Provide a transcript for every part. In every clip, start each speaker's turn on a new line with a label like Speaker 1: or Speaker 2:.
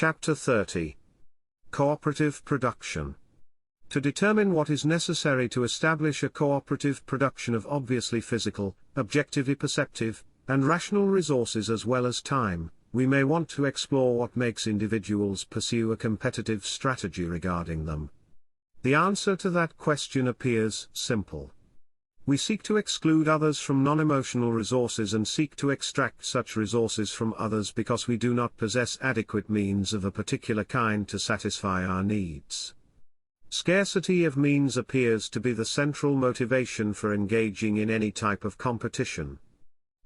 Speaker 1: Chapter 30. Cooperative Production. To determine what is necessary to establish a cooperative production of obviously physical, objectively perceptive, and rational resources as well as time, we may want to explore what makes individuals pursue a competitive strategy regarding them. The answer to that question appears simple. We seek to exclude others from non-emotional resources and seek to extract such resources from others because we do not possess adequate means of a particular kind to satisfy our needs. Scarcity of means appears to be the central motivation for engaging in any type of competition.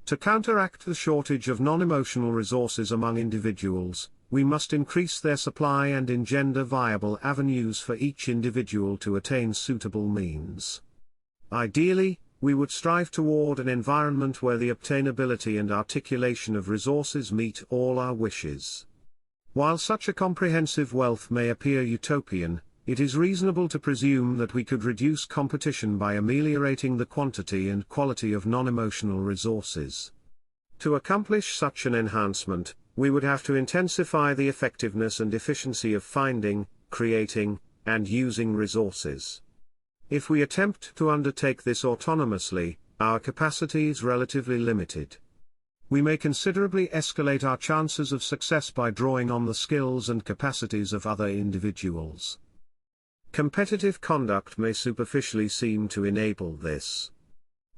Speaker 1: To counteract the shortage of non-emotional resources among individuals, we must increase their supply and engender viable avenues for each individual to attain suitable means. Ideally, we would strive toward an environment where the obtainability and articulation of resources meet all our wishes. While such a comprehensive wealth may appear utopian, it is reasonable to presume that we could reduce competition by ameliorating the quantity and quality of non-emotional resources. To accomplish such an enhancement, we would have to intensify the effectiveness and efficiency of finding, creating, and using resources. If we attempt to undertake this autonomously, our capacity is relatively limited. We may considerably escalate our chances of success by drawing on the skills and capacities of other individuals. Competitive conduct may superficially seem to enable this.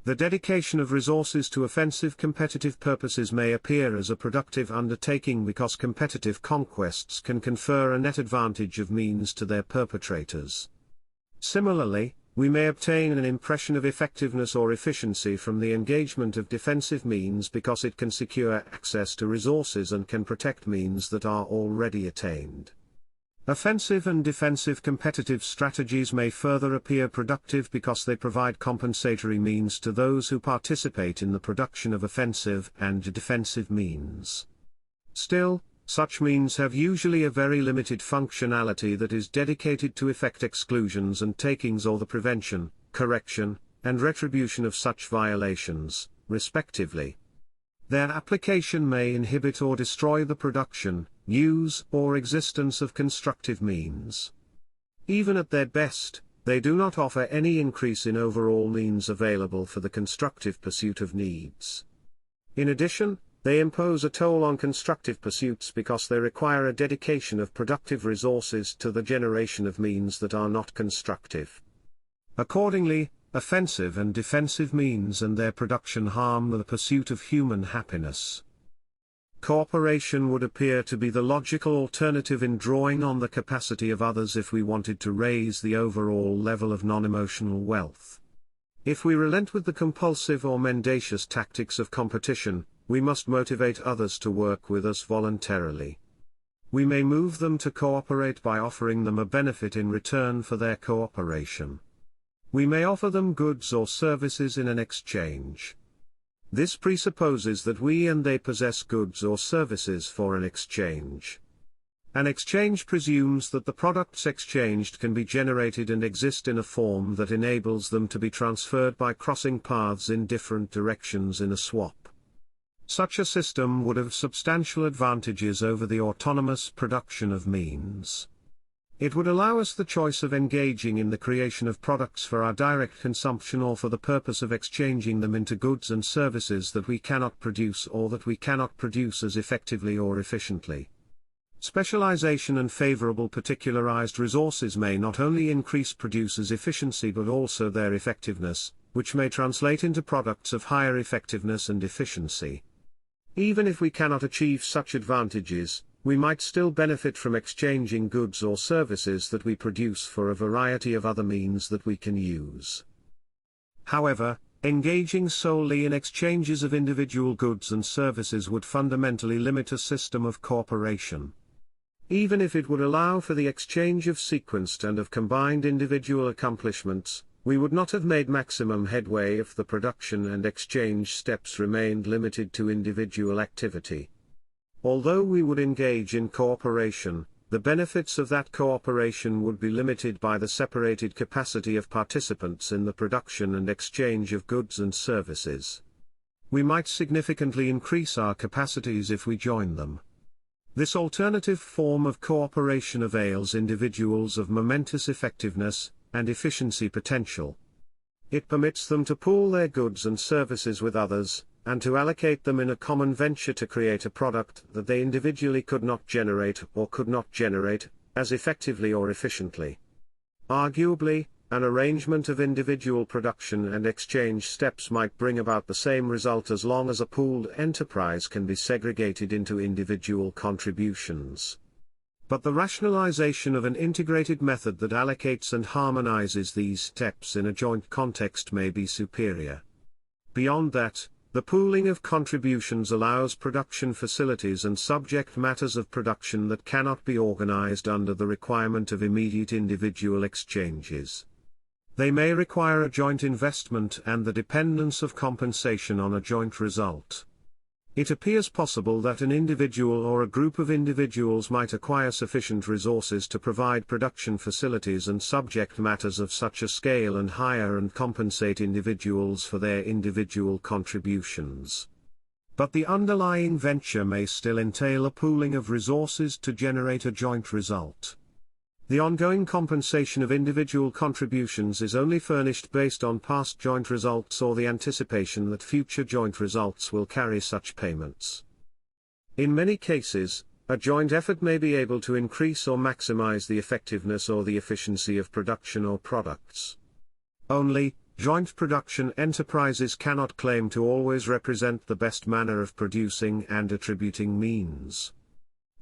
Speaker 1: The dedication of resources to offensive competitive purposes may appear as a productive undertaking because competitive conquests can confer a net advantage of means to their perpetrators. Similarly, we may obtain an impression of effectiveness or efficiency from the engagement of defensive means because it can secure access to resources and can protect means that are already attained. Offensive and defensive competitive strategies may further appear productive because they provide compensatory means to those who participate in the production of offensive and defensive means. Still, such means have usually a very limited functionality that is dedicated to effect exclusions and takings or the prevention, correction, and retribution of such violations, respectively. Their application may inhibit or destroy the production, use, or existence of constructive means. Even at their best, they do not offer any increase in overall means available for the constructive pursuit of needs. In addition, they impose a toll on constructive pursuits because they require a dedication of productive resources to the generation of means that are not constructive. Accordingly, offensive and defensive means and their production harm the pursuit of human happiness. Cooperation would appear to be the logical alternative in drawing on the capacity of others if we wanted to raise the overall level of non-emotional wealth. If we relent with the compulsive or mendacious tactics of competition, we must motivate others to work with us voluntarily. We may move them to cooperate by offering them a benefit in return for their cooperation. We may offer them goods or services in an exchange. This presupposes that we and they possess goods or services for an exchange. An exchange presumes that the products exchanged can be generated and exist in a form that enables them to be transferred by crossing paths in different directions in a swap. Such a system would have substantial advantages over the autonomous production of means. It would allow us the choice of engaging in the creation of products for our direct consumption or for the purpose of exchanging them into goods and services that we cannot produce or that we cannot produce as effectively or efficiently. Specialization and favorable particularized resources may not only increase producers' efficiency but also their effectiveness, which may translate into products of higher effectiveness and efficiency. Even if we cannot achieve such advantages, we might still benefit from exchanging goods or services that we produce for a variety of other means that we can use. However, engaging solely in exchanges of individual goods and services would fundamentally limit a system of cooperation. Even if it would allow for the exchange of sequenced and of combined individual accomplishments, we would not have made maximum headway if the production and exchange steps remained limited to individual activity. Although we would engage in cooperation, the benefits of that cooperation would be limited by the separated capacity of participants in the production and exchange of goods and services. We might significantly increase our capacities if we join them. This alternative form of cooperation avails individuals of momentous effectiveness and efficiency potential. It permits them to pool their goods and services with others, and to allocate them in a common venture to create a product that they individually could not generate as effectively or efficiently. Arguably, an arrangement of individual production and exchange steps might bring about the same result as long as a pooled enterprise can be segregated into individual contributions. But the rationalization of an integrated method that allocates and harmonizes these steps in a joint context may be superior. Beyond that, the pooling of contributions allows production facilities and subject matters of production that cannot be organized under the requirement of immediate individual exchanges. They may require a joint investment and the dependence of compensation on a joint result. It appears possible that an individual or a group of individuals might acquire sufficient resources to provide production facilities and subject matters of such a scale and hire and compensate individuals for their individual contributions. But the underlying venture may still entail a pooling of resources to generate a joint result. The ongoing compensation of individual contributions is only furnished based on past joint results or the anticipation that future joint results will carry such payments. In many cases, a joint effort may be able to increase or maximize the effectiveness or the efficiency of production or products. Only, joint production enterprises cannot claim to always represent the best manner of producing and attributing means.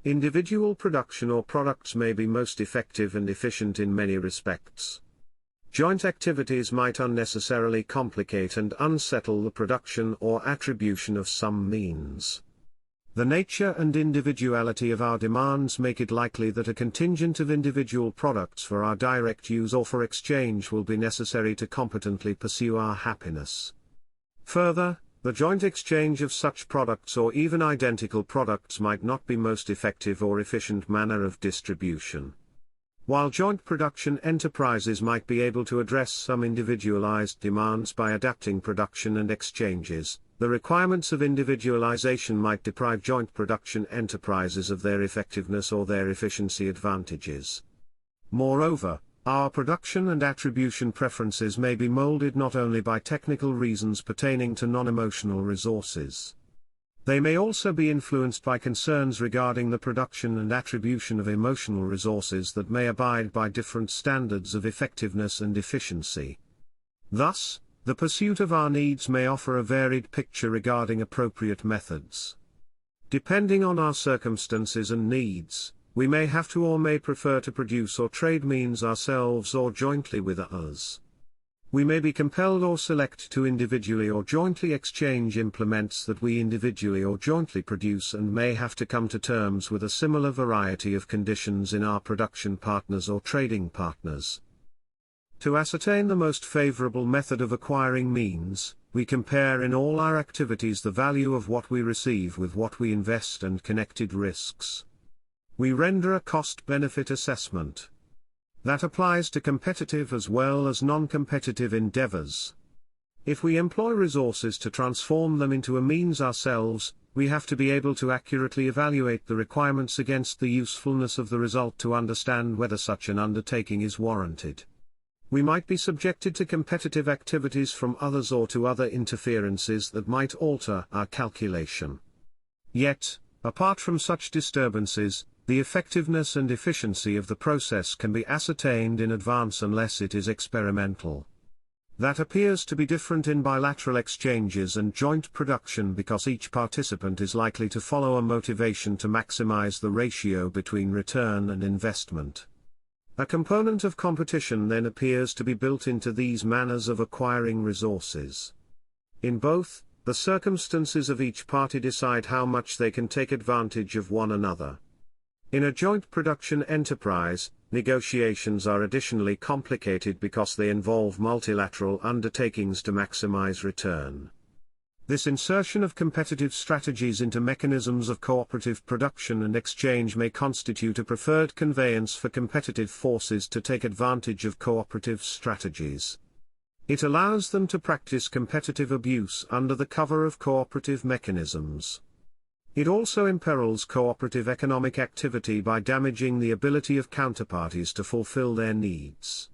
Speaker 1: Individual production or products may be most effective and efficient in many respects. Joint activities might unnecessarily complicate and unsettle the production or attribution of some means. The nature and individuality of our demands make it likely that a contingent of individual products for our direct use or for exchange will be necessary to competently pursue our happiness. Further, the joint exchange of such products or even identical products might not be most effective or efficient manner of distribution. While joint production enterprises might be able to address some individualized demands by adapting production and exchanges, the requirements of individualization might deprive joint production enterprises of their effectiveness or their efficiency advantages. Moreover, our production and attribution preferences may be molded not only by technical reasons pertaining to non-emotional resources. They may also be influenced by concerns regarding the production and attribution of emotional resources that may abide by different standards of effectiveness and efficiency. Thus, the pursuit of our needs may offer a varied picture regarding appropriate methods. Depending on our circumstances and needs, we may have to or may prefer to produce or trade means ourselves or jointly with others. We may be compelled or select to individually or jointly exchange implements that we individually or jointly produce and may have to come to terms with a similar variety of conditions in our production partners or trading partners. To ascertain the most favorable method of acquiring means, we compare in all our activities the value of what we receive with what we invest and connected risks. We render a cost-benefit assessment. That applies to competitive as well as non-competitive endeavors. If we employ resources to transform them into a means ourselves, we have to be able to accurately evaluate the requirements against the usefulness of the result to understand whether such an undertaking is warranted. We might be subjected to competitive activities from others or to other interferences that might alter our calculation. Yet, apart from such disturbances, the effectiveness and efficiency of the process can be ascertained in advance unless it is experimental. That appears to be different in bilateral exchanges and joint production because each participant is likely to follow a motivation to maximize the ratio between return and investment. A component of competition then appears to be built into these manners of acquiring resources. In both, the circumstances of each party decide how much they can take advantage of one another. In a joint production enterprise, negotiations are additionally complicated because they involve multilateral undertakings to maximize return. This insertion of competitive strategies into mechanisms of cooperative production and exchange may constitute a preferred conveyance for competitive forces to take advantage of cooperative strategies. It allows them to practice competitive abuse under the cover of cooperative mechanisms. It also imperils cooperative economic activity by damaging the ability of counterparties to fulfill their needs.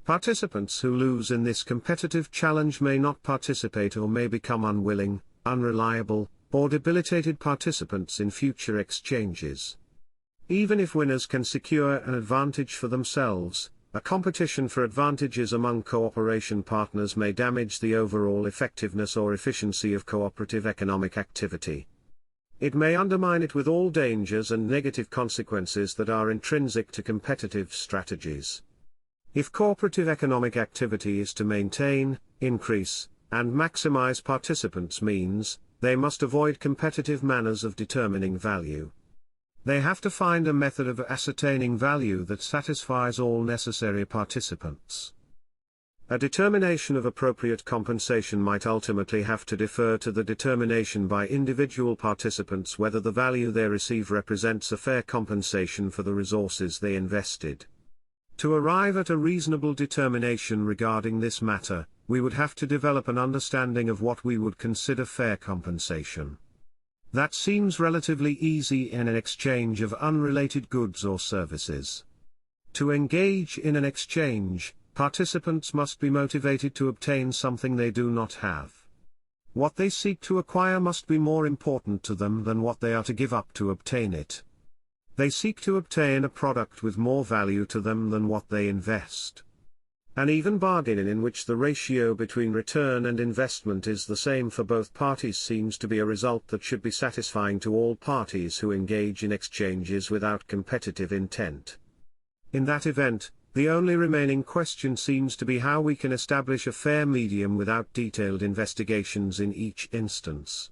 Speaker 1: Participants who lose in this competitive challenge may not participate or may become unwilling, unreliable, or debilitated participants in future exchanges. Even if winners can secure an advantage for themselves, a competition for advantages among cooperation partners may damage the overall effectiveness or efficiency of cooperative economic activity. It may undermine it with all dangers and negative consequences that are intrinsic to competitive strategies. If cooperative economic activity is to maintain, increase, and maximize participants' means, they must avoid competitive manners of determining value. They have to find a method of ascertaining value that satisfies all necessary participants. A determination of appropriate compensation might ultimately have to defer to the determination by individual participants whether the value they receive represents a fair compensation for the resources they invested. To arrive at a reasonable determination regarding this matter, we would have to develop an understanding of what we would consider fair compensation. That seems relatively easy in an exchange of unrelated goods or services. To engage in an exchange, participants must be motivated to obtain something they do not have. What they seek to acquire must be more important to them than what they are to give up to obtain it. They seek to obtain a product with more value to them than what they invest. An even bargain in which the ratio between return and investment is the same for both parties seems to be a result that should be satisfying to all parties who engage in exchanges without competitive intent. In that event, the only remaining question seems to be how we can establish a fair medium without detailed investigations in each instance.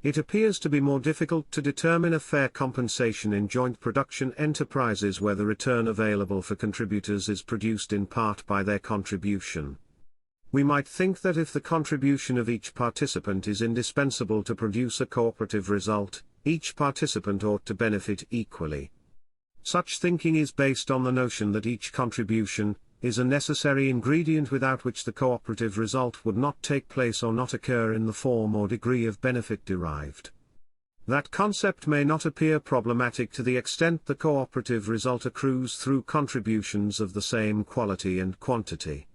Speaker 1: It appears to be more difficult to determine a fair compensation in joint production enterprises where the return available for contributors is produced in part by their contribution. We might think that if the contribution of each participant is indispensable to produce a cooperative result, each participant ought to benefit equally. Such thinking is based on the notion that each contribution is a necessary ingredient without which the cooperative result would not take place or not occur in the form or degree of benefit derived. That concept may not appear problematic to the extent the cooperative result accrues through contributions of the same quality and quantity.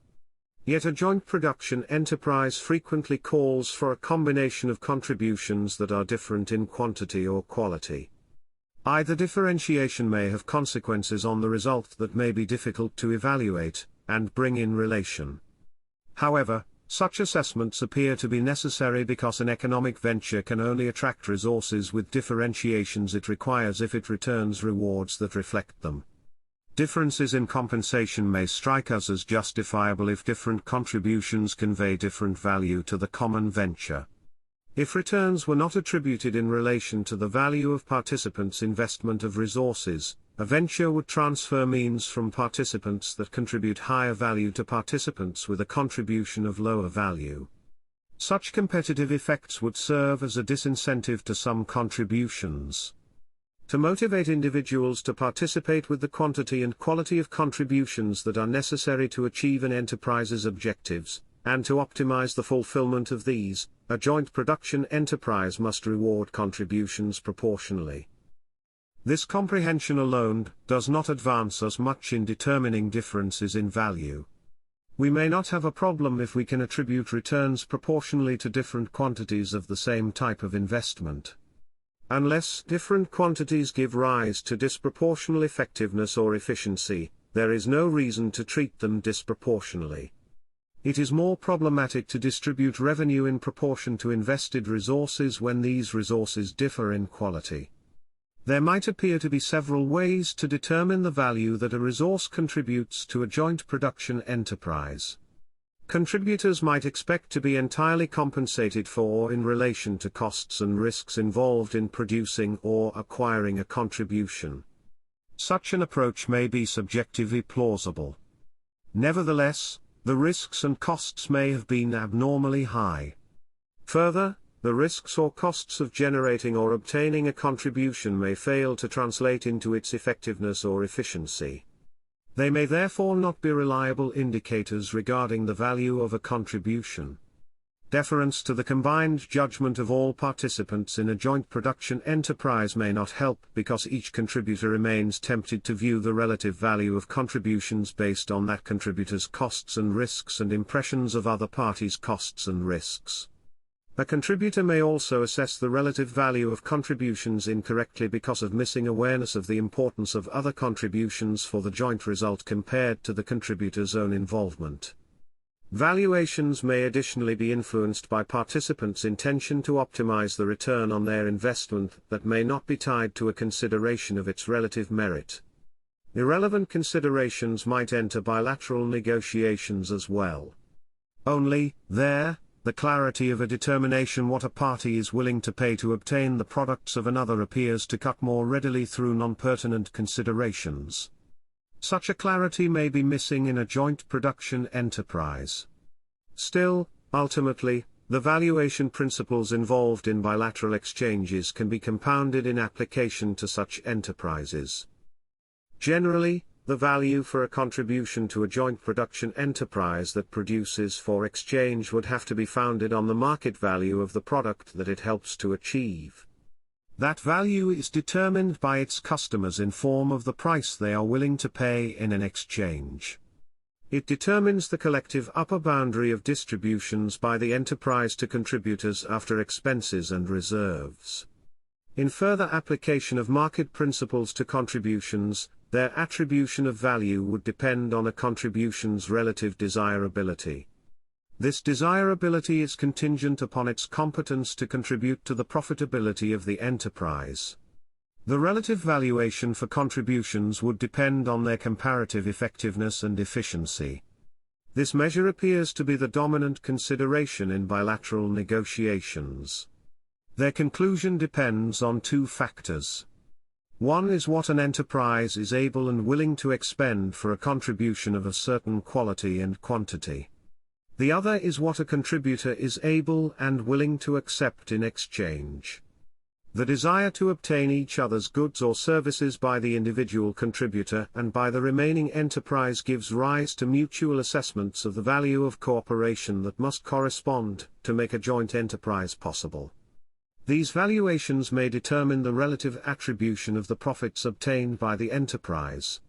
Speaker 1: Yet a joint production enterprise frequently calls for a combination of contributions that are different in quantity or quality. Either differentiation may have consequences on the result that may be difficult to evaluate and bring in relation. However, such assessments appear to be necessary because an economic venture can only attract resources with differentiations it requires if it returns rewards that reflect them. Differences in compensation may strike us as justifiable if different contributions convey different value to the common venture. If returns were not attributed in relation to the value of participants' investment of resources, a venture would transfer means from participants that contribute higher value to participants with a contribution of lower value. Such competitive effects would serve as a disincentive to some contributions. To motivate individuals to participate with the quantity and quality of contributions that are necessary to achieve an enterprise's objectives, and to optimize the fulfillment of these, a joint production enterprise must reward contributions proportionally. This comprehension alone does not advance us much in determining differences in value. We may not have a problem if we can attribute returns proportionally to different quantities of the same type of investment. Unless different quantities give rise to disproportional effectiveness or efficiency, there is no reason to treat them disproportionally. It is more problematic to distribute revenue in proportion to invested resources when these resources differ in quality. There might appear to be several ways to determine the value that a resource contributes to a joint production enterprise. Contributors might expect to be entirely compensated for in relation to costs and risks involved in producing or acquiring a contribution. Such an approach may be subjectively plausible. Nevertheless, the risks and costs may have been abnormally high. Further, the risks or costs of generating or obtaining a contribution may fail to translate into its effectiveness or efficiency. They may therefore not be reliable indicators regarding the value of a contribution. deference to the combined judgment of all participants in a joint production enterprise may not help because each contributor remains tempted to view the relative value of contributions based on that contributor's costs and risks and impressions of other parties' costs and risks. A contributor may also assess the relative value of contributions incorrectly because of missing awareness of the importance of other contributions for the joint result compared to the contributor's own involvement. Valuations may additionally be influenced by participants' intention to optimize the return on their investment that may not be tied to a consideration of its relative merit. Irrelevant considerations might enter bilateral negotiations as well. Only, there, the clarity of a determination what a party is willing to pay to obtain the products of another appears to cut more readily through non-pertinent considerations. Such a clarity may be missing in a joint production enterprise. Still, ultimately, the valuation principles involved in bilateral exchanges can be compounded in application to such enterprises. Generally, the value for a contribution to a joint production enterprise that produces for exchange would have to be founded on the market value of the product that it helps to achieve. That value is determined by its customers in form of the price they are willing to pay in an exchange. It determines the collective upper boundary of distributions by the enterprise to contributors after expenses and reserves. In further application of market principles to contributions, their attribution of value would depend on a contribution's relative desirability. This desirability is contingent upon its competence to contribute to the profitability of the enterprise. The relative valuation for contributions would depend on their comparative effectiveness and efficiency. This measure appears to be the dominant consideration in bilateral negotiations. Their conclusion depends on two factors. One is what an enterprise is able and willing to expend for a contribution of a certain quality and quantity. The other is what a contributor is able and willing to accept in exchange. The desire to obtain each other's goods or services by the individual contributor and by the remaining enterprise gives rise to mutual assessments of the value of cooperation that must correspond to make a joint enterprise possible. These valuations may determine the relative attribution of the profits obtained by the enterprise.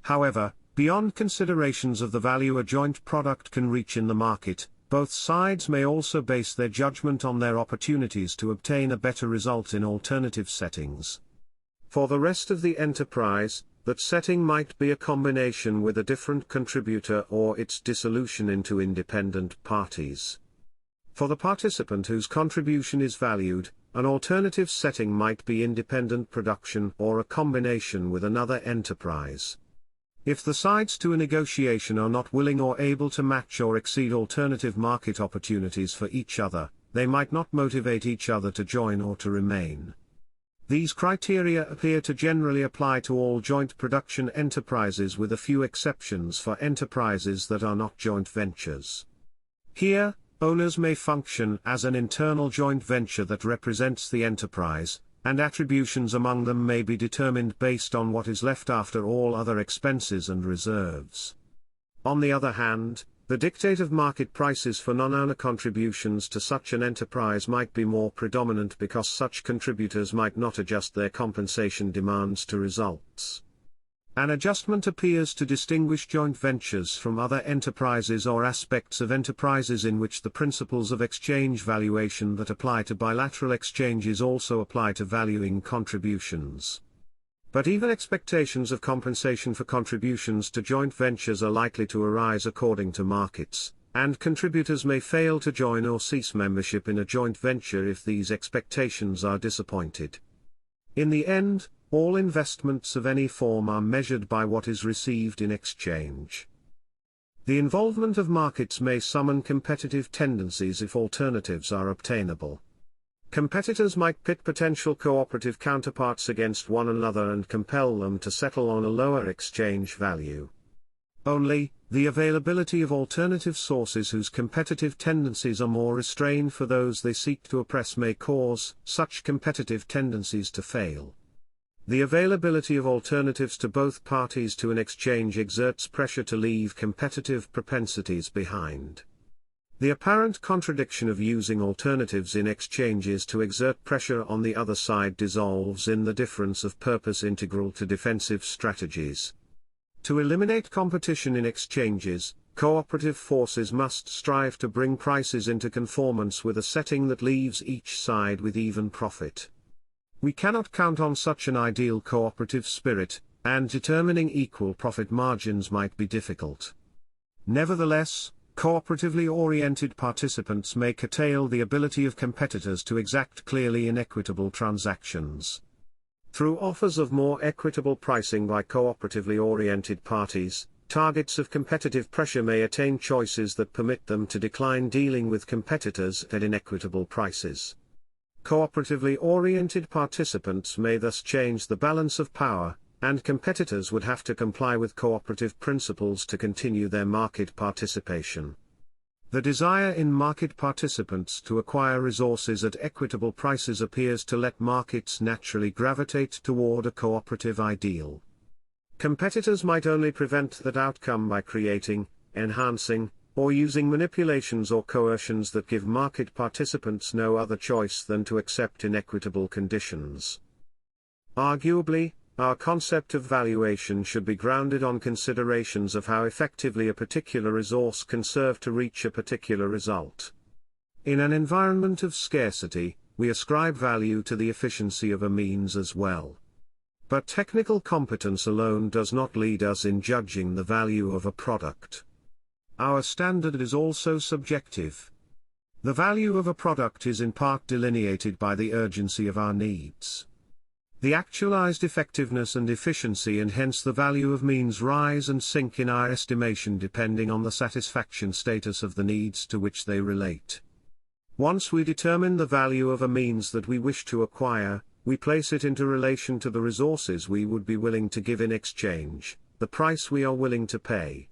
Speaker 1: However, beyond considerations of the value a joint product can reach in the market, both sides may also base their judgment on their opportunities to obtain a better result in alternative settings. For the rest of the enterprise, that setting might be a combination with a different contributor or its dissolution into independent parties. For the participant whose contribution is valued, an alternative setting might be independent production or a combination with another enterprise. If the sides to a negotiation are not willing or able to match or exceed alternative market opportunities for each other, they might not motivate each other to join or to remain. These criteria appear to generally apply to all joint production enterprises with a few exceptions for enterprises that are not joint ventures. Here, owners may function as an internal joint venture that represents the enterprise, and attributions among them may be determined based on what is left after all other expenses and reserves. On the other hand, the dictate of market prices for non-owner contributions to such an enterprise might be more predominant because such contributors might not adjust their compensation demands to results. An adjustment appears to distinguish joint ventures from other enterprises or aspects of enterprises in which the principles of exchange valuation that apply to bilateral exchanges also apply to valuing contributions. But even expectations of compensation for contributions to joint ventures are likely to arise according to markets, and contributors may fail to join or cease membership in a joint venture if these expectations are disappointed. In the end, all investments of any form are measured by what is received in exchange. The involvement of markets may summon competitive tendencies if alternatives are obtainable. Competitors might pit potential cooperative counterparts against one another and compel them to settle on a lower exchange value. Only, the availability of alternative sources whose competitive tendencies are more restrained for those they seek to oppress may cause such competitive tendencies to fail. The availability of alternatives to both parties to an exchange exerts pressure to leave competitive propensities behind. The apparent contradiction of using alternatives in exchanges to exert pressure on the other side dissolves in the difference of purpose integral to defensive strategies. To eliminate competition in exchanges, cooperative forces must strive to bring prices into conformance with a setting that leaves each side with even profit. We cannot count on such an ideal cooperative spirit, and determining equal profit margins might be difficult. Nevertheless, cooperatively oriented participants may curtail the ability of competitors to exact clearly inequitable transactions. Through offers of more equitable pricing by cooperatively oriented parties, targets of competitive pressure may attain choices that permit them to decline dealing with competitors at inequitable prices. Cooperatively oriented participants may thus change the balance of power, and competitors would have to comply with cooperative principles to continue their market participation. The desire in market participants to acquire resources at equitable prices appears to let markets naturally gravitate toward a cooperative ideal. Competitors might only prevent that outcome by creating, enhancing, or using manipulations or coercions that give market participants no other choice than to accept inequitable conditions. Arguably, our concept of valuation should be grounded on considerations of how effectively a particular resource can serve to reach a particular result. In an environment of scarcity, we ascribe value to the efficiency of a means as well. But technical competence alone does not lead us in judging the value of a product. Our standard is also subjective. The value of a product is in part delineated by the urgency of our needs. The actualized effectiveness and efficiency and hence the value of means rise and sink in our estimation depending on the satisfaction status of the needs to which they relate. Once we determine the value of a means that we wish to acquire, we place it into relation to the resources we would be willing to give in exchange, the price we are willing to pay.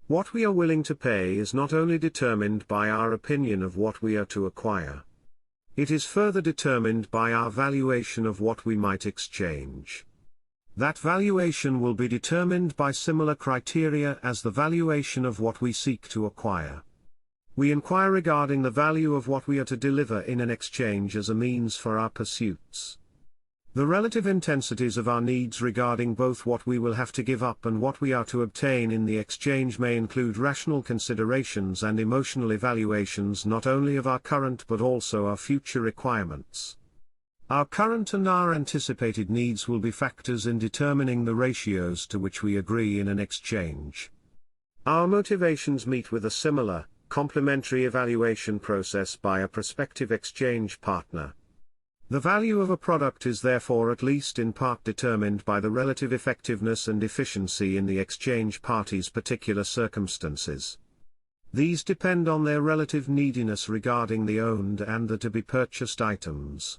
Speaker 1: What we are willing to pay is not only determined by our opinion of what we are to acquire. It is further determined by our valuation of what we might exchange. That valuation will be determined by similar criteria as the valuation of what we seek to acquire. We inquire regarding the value of what we are to deliver in an exchange as a means for our pursuits. The relative intensities of our needs regarding both what we will have to give up and what we are to obtain in the exchange may include rational considerations and emotional evaluations not only of our current but also our future requirements. Our current and our anticipated needs will be factors in determining the ratios to which we agree in an exchange. Our motivations meet with a similar, complementary evaluation process by a prospective exchange partner. The value of a product is therefore at least in part determined by the relative effectiveness and efficiency in the exchange party's particular circumstances. These depend on their relative neediness regarding the owned and the to-be purchased items.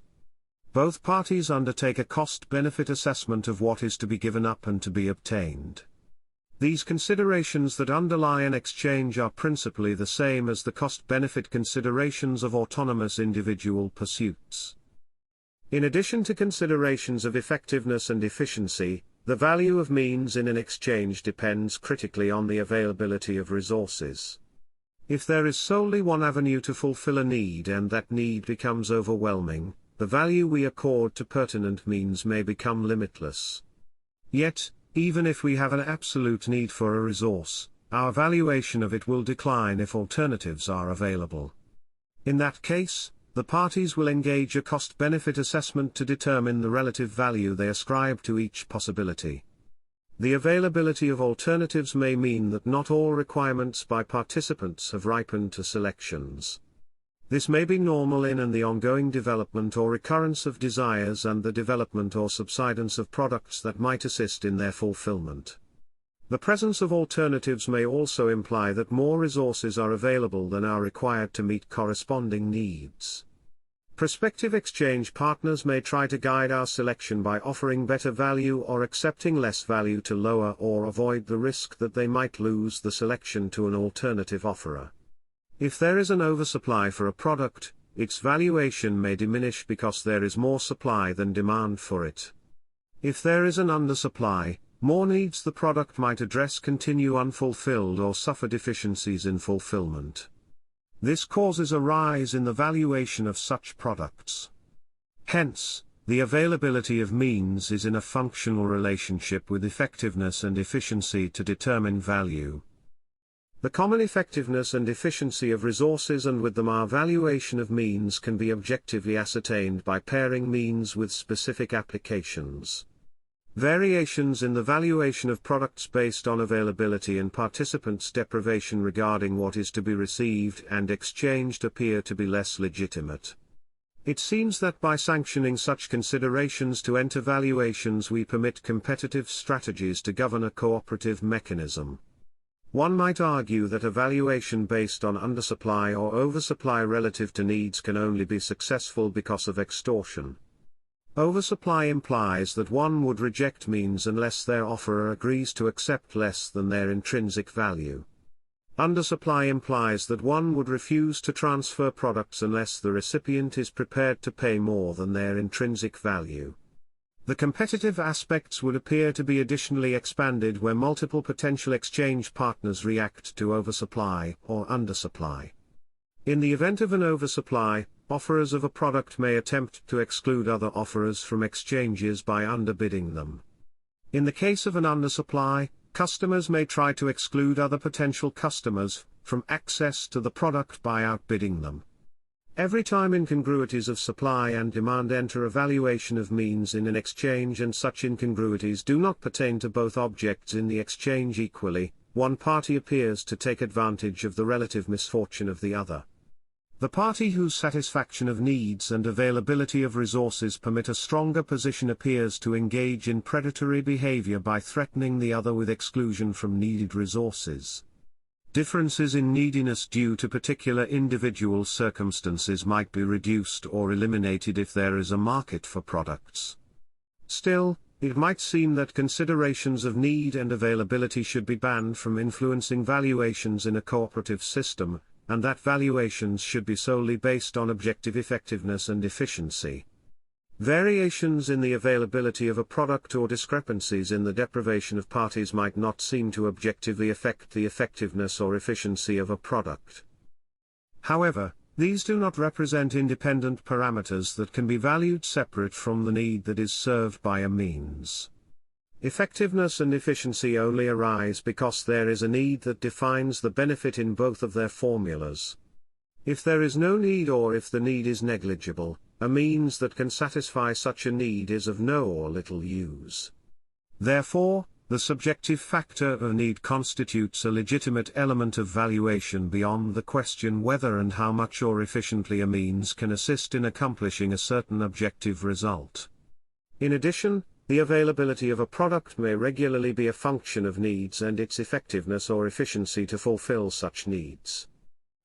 Speaker 1: Both parties undertake a cost-benefit assessment of what is to be given up and to be obtained. These considerations that underlie an exchange are principally the same as the cost-benefit considerations of autonomous individual pursuits. In addition to considerations of effectiveness and efficiency, the value of means in an exchange depends critically on the availability of resources. If there is solely one avenue to fulfill a need and that need becomes overwhelming, the value we accord to pertinent means may become limitless. Yet, even if we have an absolute need for a resource, our valuation of it will decline if alternatives are available. In that case, the parties will engage a cost-benefit assessment to determine the relative value they ascribe to each possibility. The availability of alternatives may mean that not all requirements by participants have ripened to selections. This may be normal in and the ongoing development or recurrence of desires and the development or subsidence of products that might assist in their fulfillment. The presence of alternatives may also imply that more resources are available than are required to meet corresponding needs. Prospective exchange partners may try to guide our selection by offering better value or accepting less value to lower or avoid the risk that they might lose the selection to an alternative offerer. If there is an oversupply for a product, its valuation may diminish because there is more supply than demand for it. If there is an undersupply, more needs the product might address continue unfulfilled or suffer deficiencies in fulfillment. This causes a rise in the valuation of such products. Hence, the availability of means is in a functional relationship with effectiveness and efficiency to determine value. The common effectiveness and efficiency of resources and with them our valuation of means can be objectively ascertained by pairing means with specific applications. Variations in the valuation of products based on availability and participants' deprivation regarding what is to be received and exchanged appear to be less legitimate. It seems that by sanctioning such considerations to enter valuations we permit competitive strategies to govern a cooperative mechanism. One might argue that a valuation based on undersupply or oversupply relative to needs can only be successful because of extortion. Oversupply implies that one would reject means unless their offerer agrees to accept less than their intrinsic value. Undersupply implies that one would refuse to transfer products unless the recipient is prepared to pay more than their intrinsic value. The competitive aspects would appear to be additionally expanded where multiple potential exchange partners react to oversupply or undersupply. In the event of an oversupply, offerers of a product may attempt to exclude other offerers from exchanges by underbidding them. In the case of an undersupply, customers may try to exclude other potential customers from access to the product by outbidding them. Every time incongruities of supply and demand enter a valuation of means in an exchange and such incongruities do not pertain to both objects in the exchange equally, one party appears to take advantage of the relative misfortune of the other. The party whose satisfaction of needs and availability of resources permit a stronger position appears to engage in predatory behavior by threatening the other with exclusion from needed resources. Differences in neediness due to particular individual circumstances might be reduced or eliminated if there is a market for products. Still, it might seem that considerations of need and availability should be banned from influencing valuations in a cooperative system, and that valuations should be solely based on objective effectiveness and efficiency. Variations in the availability of a product or discrepancies in the deprivation of parties might not seem to objectively affect the effectiveness or efficiency of a product. However, these do not represent independent parameters that can be valued separate from the need that is served by a means. Effectiveness and efficiency only arise because there is a need that defines the benefit in both of their formulas. If there is no need or if the need is negligible, a means that can satisfy such a need is of no or little use. Therefore, the subjective factor of need constitutes a legitimate element of valuation beyond the question whether and how much or efficiently a means can assist in accomplishing a certain objective result. In addition, the availability of a product may regularly be a function of needs and its effectiveness or efficiency to fulfill such needs.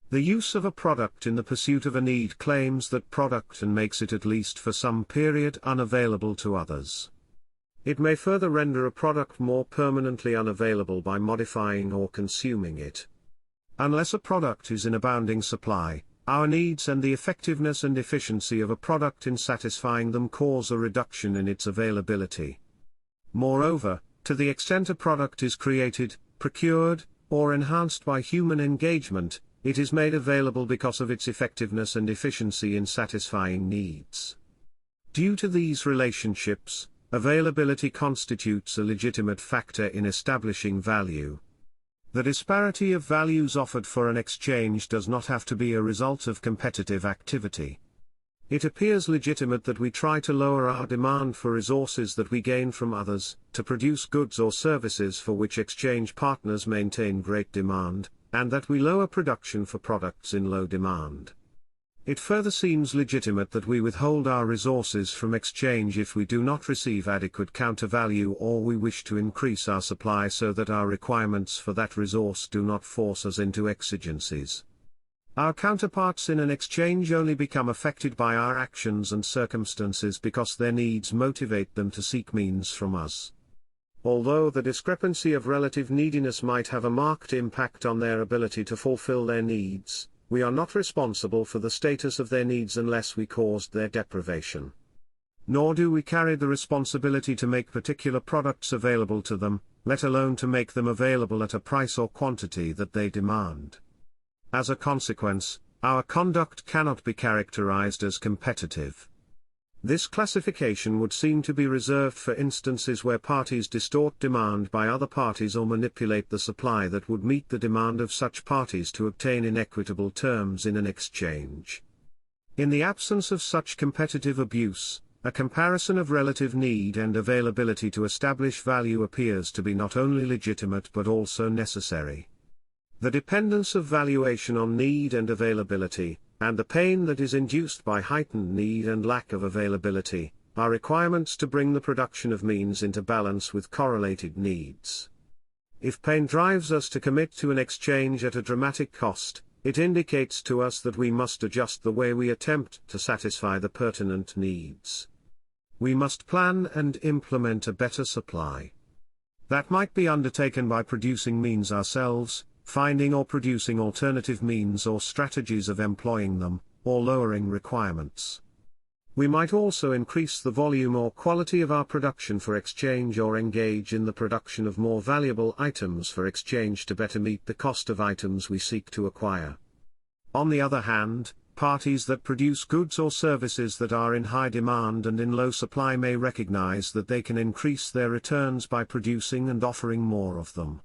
Speaker 1: The use of a product in the pursuit of a need claims that product and makes it at least for some period unavailable to others. It may further render a product more permanently unavailable by modifying or consuming it. Unless a product is in abounding supply, our needs and the effectiveness and efficiency of a product in satisfying them cause a reduction in its availability. Moreover, to the extent a product is created, procured, or enhanced by human engagement, it is made available because of its effectiveness and efficiency in satisfying needs. Due to these relationships, availability constitutes a legitimate factor in establishing value. The disparity of values offered for an exchange does not have to be a result of competitive activity. It appears legitimate that we try to lower our demand for resources that we gain from others, to produce goods or services for which exchange partners maintain great demand, and that we lower production for products in low demand. It further seems legitimate that we withhold our resources from exchange if we do not receive adequate countervalue or we wish to increase our supply so that our requirements for that resource do not force us into exigencies. Our counterparts in an exchange only become affected by our actions and circumstances because their needs motivate them to seek means from us. Although the discrepancy of relative neediness might have a marked impact on their ability to fulfill their needs, we are not responsible for the status of their needs unless we caused their deprivation. Nor do we carry the responsibility to make particular products available to them, let alone to make them available at a price or quantity that they demand. As a consequence, our conduct cannot be characterized as competitive. This classification would seem to be reserved for instances where parties distort demand by other parties or manipulate the supply that would meet the demand of such parties to obtain inequitable terms in an exchange. In the absence of such competitive abuse, a comparison of relative need and availability to establish value appears to be not only legitimate but also necessary. The dependence of valuation on need and availability, and the pain that is induced by heightened need and lack of availability, are requirements to bring the production of means into balance with correlated needs. If pain drives us to commit to an exchange at a dramatic cost, it indicates to us that we must adjust the way we attempt to satisfy the pertinent needs. We must plan and implement a better supply. That might be undertaken by producing means ourselves, finding or producing alternative means or strategies of employing them, or lowering requirements. We might also increase the volume or quality of our production for exchange or engage in the production of more valuable items for exchange to better meet the cost of items we seek to acquire. On the other hand, parties that produce goods or services that are in high demand and in low supply may recognize that they can increase their returns by producing and offering more of them.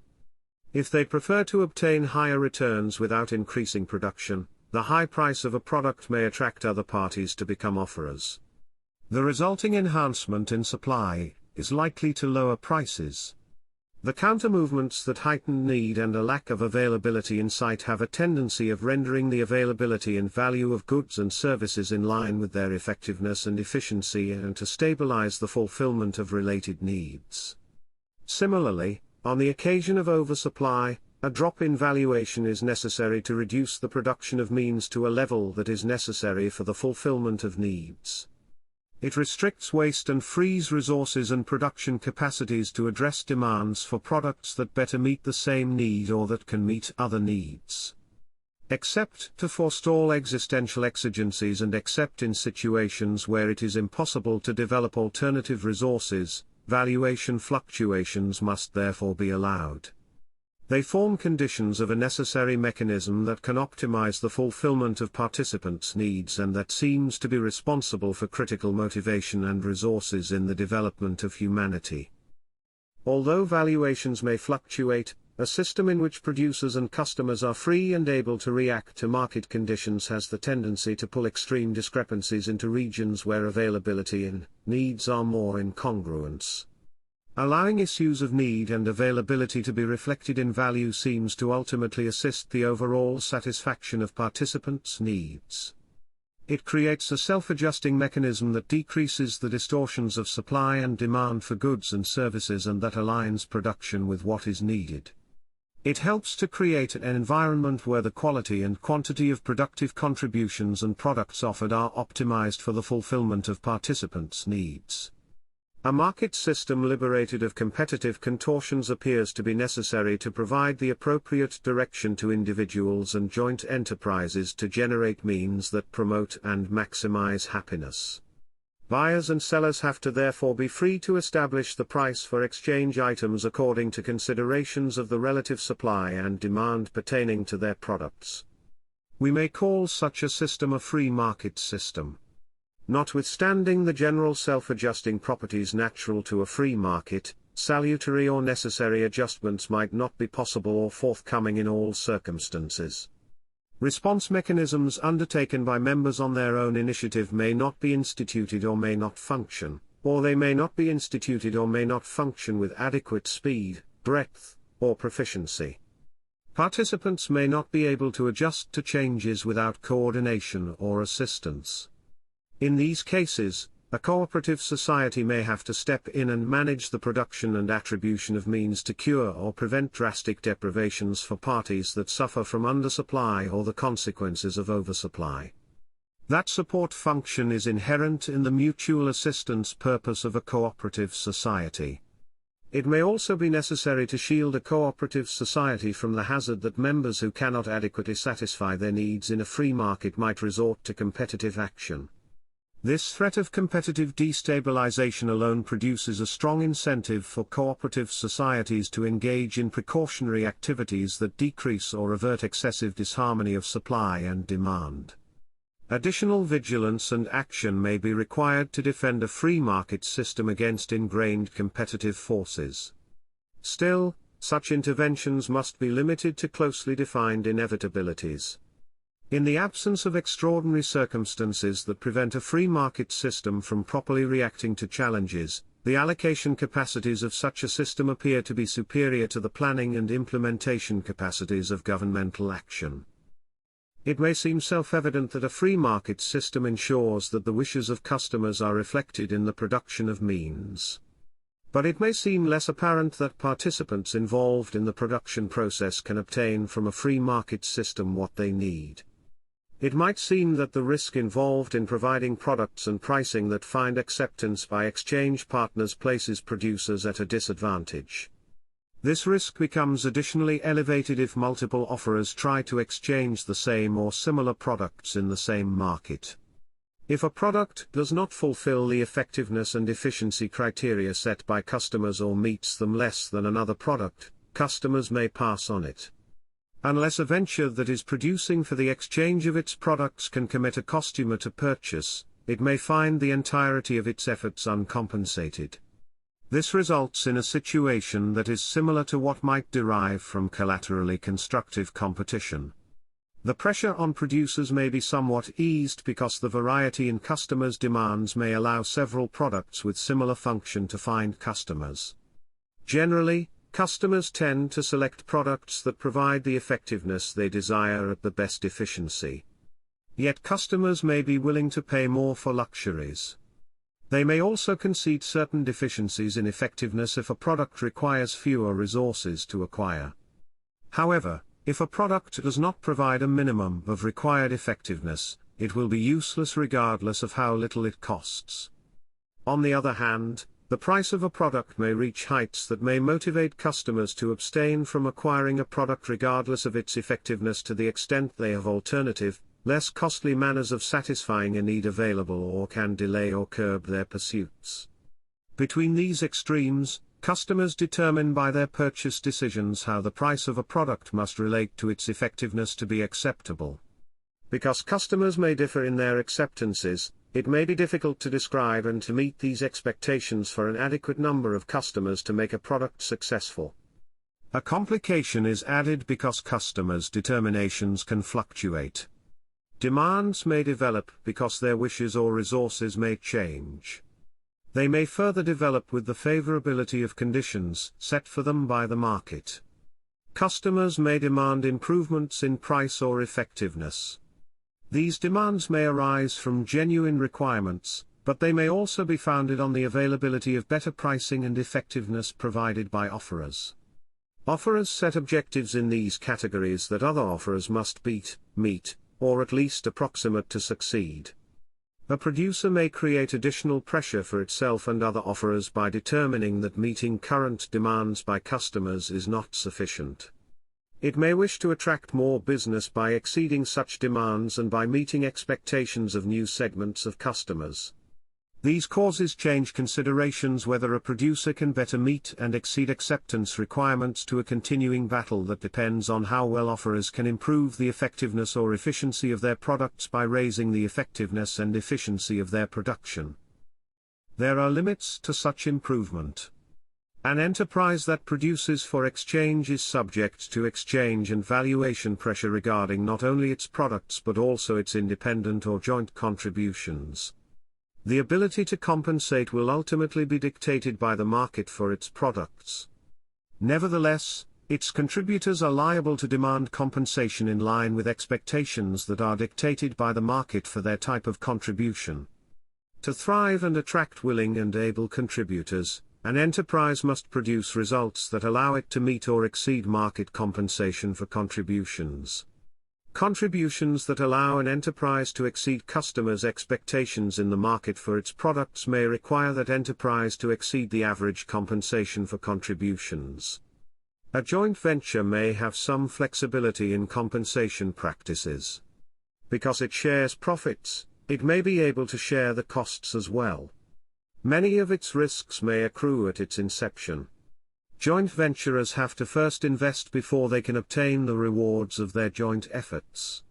Speaker 1: If they prefer to obtain higher returns without increasing production, the high price of a product may attract other parties to become offerers. The resulting enhancement in supply is likely to lower prices. The counter-movements that heightened need and a lack of availability in sight have a tendency of rendering the availability and value of goods and services in line with their effectiveness and efficiency and to stabilize the fulfillment of related needs. Similarly, on the occasion of oversupply, a drop in valuation is necessary to reduce the production of means to a level that is necessary for the fulfillment of needs. It restricts waste and frees resources and production capacities to address demands for products that better meet the same need or that can meet other needs. Except to forestall existential exigencies and except in situations where it is impossible to develop alternative resources, valuation fluctuations must therefore be allowed. They form conditions of a necessary mechanism that can optimize the fulfillment of participants' needs and that seems to be responsible for critical motivation and resources in the development of humanity. Although valuations may fluctuate, a system in which producers and customers are free and able to react to market conditions has the tendency to pull extreme discrepancies into regions where availability and needs are more in congruence. Allowing issues of need and availability to be reflected in value seems to ultimately assist the overall satisfaction of participants' needs. It creates a self-adjusting mechanism that decreases the distortions of supply and demand for goods and services and that aligns production with what is needed. It helps to create an environment where the quality and quantity of productive contributions and products offered are optimized for the fulfillment of participants' needs. A market system liberated of competitive contortions appears to be necessary to provide the appropriate direction to individuals and joint enterprises to generate means that promote and maximize happiness. Buyers and sellers have to therefore be free to establish the price for exchange items according to considerations of the relative supply and demand pertaining to their products. We may call such a system a free market system. Notwithstanding the general self-adjusting properties natural to a free market, salutary or necessary adjustments might not be possible or forthcoming in all circumstances. Response mechanisms undertaken by members on their own initiative may not be instituted or may not function, or they may not be instituted or may not function with adequate speed, breadth, or proficiency. Participants may not be able to adjust to changes without coordination or assistance. In these cases, a cooperative society may have to step in and manage the production and attribution of means to cure or prevent drastic deprivations for parties that suffer from undersupply or the consequences of oversupply. That support function is inherent in the mutual assistance purpose of a cooperative society. It may also be necessary to shield a cooperative society from the hazard that members who cannot adequately satisfy their needs in a free market might resort to competitive action. This threat of competitive destabilization alone produces a strong incentive for cooperative societies to engage in precautionary activities that decrease or avert excessive disharmony of supply and demand. Additional vigilance and action may be required to defend a free market system against ingrained competitive forces. Still, such interventions must be limited to closely defined inevitabilities. In the absence of extraordinary circumstances that prevent a free market system from properly reacting to challenges, the allocation capacities of such a system appear to be superior to the planning and implementation capacities of governmental action. It may seem self-evident that a free market system ensures that the wishes of customers are reflected in the production of means. But it may seem less apparent that participants involved in the production process can obtain from a free market system what they need. It might seem that the risk involved in providing products and pricing that find acceptance by exchange partners places producers at a disadvantage. This risk becomes additionally elevated if multiple offerers try to exchange the same or similar products in the same market. If a product does not fulfill the effectiveness and efficiency criteria set by customers or meets them less than another product, customers may pass on it. Unless a venture that is producing for the exchange of its products can commit a customer to purchase, it may find the entirety of its efforts uncompensated. This results in a situation that is similar to what might derive from collaterally constructive competition. The pressure on producers may be somewhat eased because the variety in customers' demands may allow several products with similar function to find customers. Generally, customers tend to select products that provide the effectiveness they desire at the best efficiency. Yet customers may be willing to pay more for luxuries. They may also concede certain deficiencies in effectiveness if a product requires fewer resources to acquire. However, if a product does not provide a minimum of required effectiveness, it will be useless regardless of how little it costs. On the other hand, the price of a product may reach heights that may motivate customers to abstain from acquiring a product regardless of its effectiveness to the extent they have alternative, less costly manners of satisfying a need available or can delay or curb their pursuits. Between these extremes, customers determine by their purchase decisions how the price of a product must relate to its effectiveness to be acceptable. Because customers may differ in their acceptances, it may be difficult to describe and to meet these expectations for an adequate number of customers to make a product successful. A complication is added because customers' determinations can fluctuate. Demands may develop because their wishes or resources may change. They may further develop with the favorability of conditions set for them by the market. Customers may demand improvements in price or effectiveness. These demands may arise from genuine requirements, but they may also be founded on the availability of better pricing and effectiveness provided by offerers. Offerers set objectives in these categories that other offerers must meet, or at least approximate to succeed. A producer may create additional pressure for itself and other offerers by determining that meeting current demands by customers is not sufficient. It may wish to attract more business by exceeding such demands and by meeting expectations of new segments of customers. These causes change considerations whether a producer can better meet and exceed acceptance requirements to a continuing battle that depends on how well offerers can improve the effectiveness or efficiency of their products by raising the effectiveness and efficiency of their production. There are limits to such improvement. An enterprise that produces for exchange is subject to exchange and valuation pressure regarding not only its products but also its independent or joint contributions. The ability to compensate will ultimately be dictated by the market for its products. Nevertheless, its contributors are liable to demand compensation in line with expectations that are dictated by the market for their type of contribution. To thrive and attract willing and able contributors, an enterprise must produce results that allow it to meet or exceed market compensation for contributions. Contributions that allow an enterprise to exceed customers' expectations in the market for its products may require that enterprise to exceed the average compensation for contributions. A joint venture may have some flexibility in compensation practices. Because it shares profits, it may be able to share the costs as well. Many of its risks may accrue at its inception. Joint venturers have to first invest before they can obtain the rewards of their joint efforts.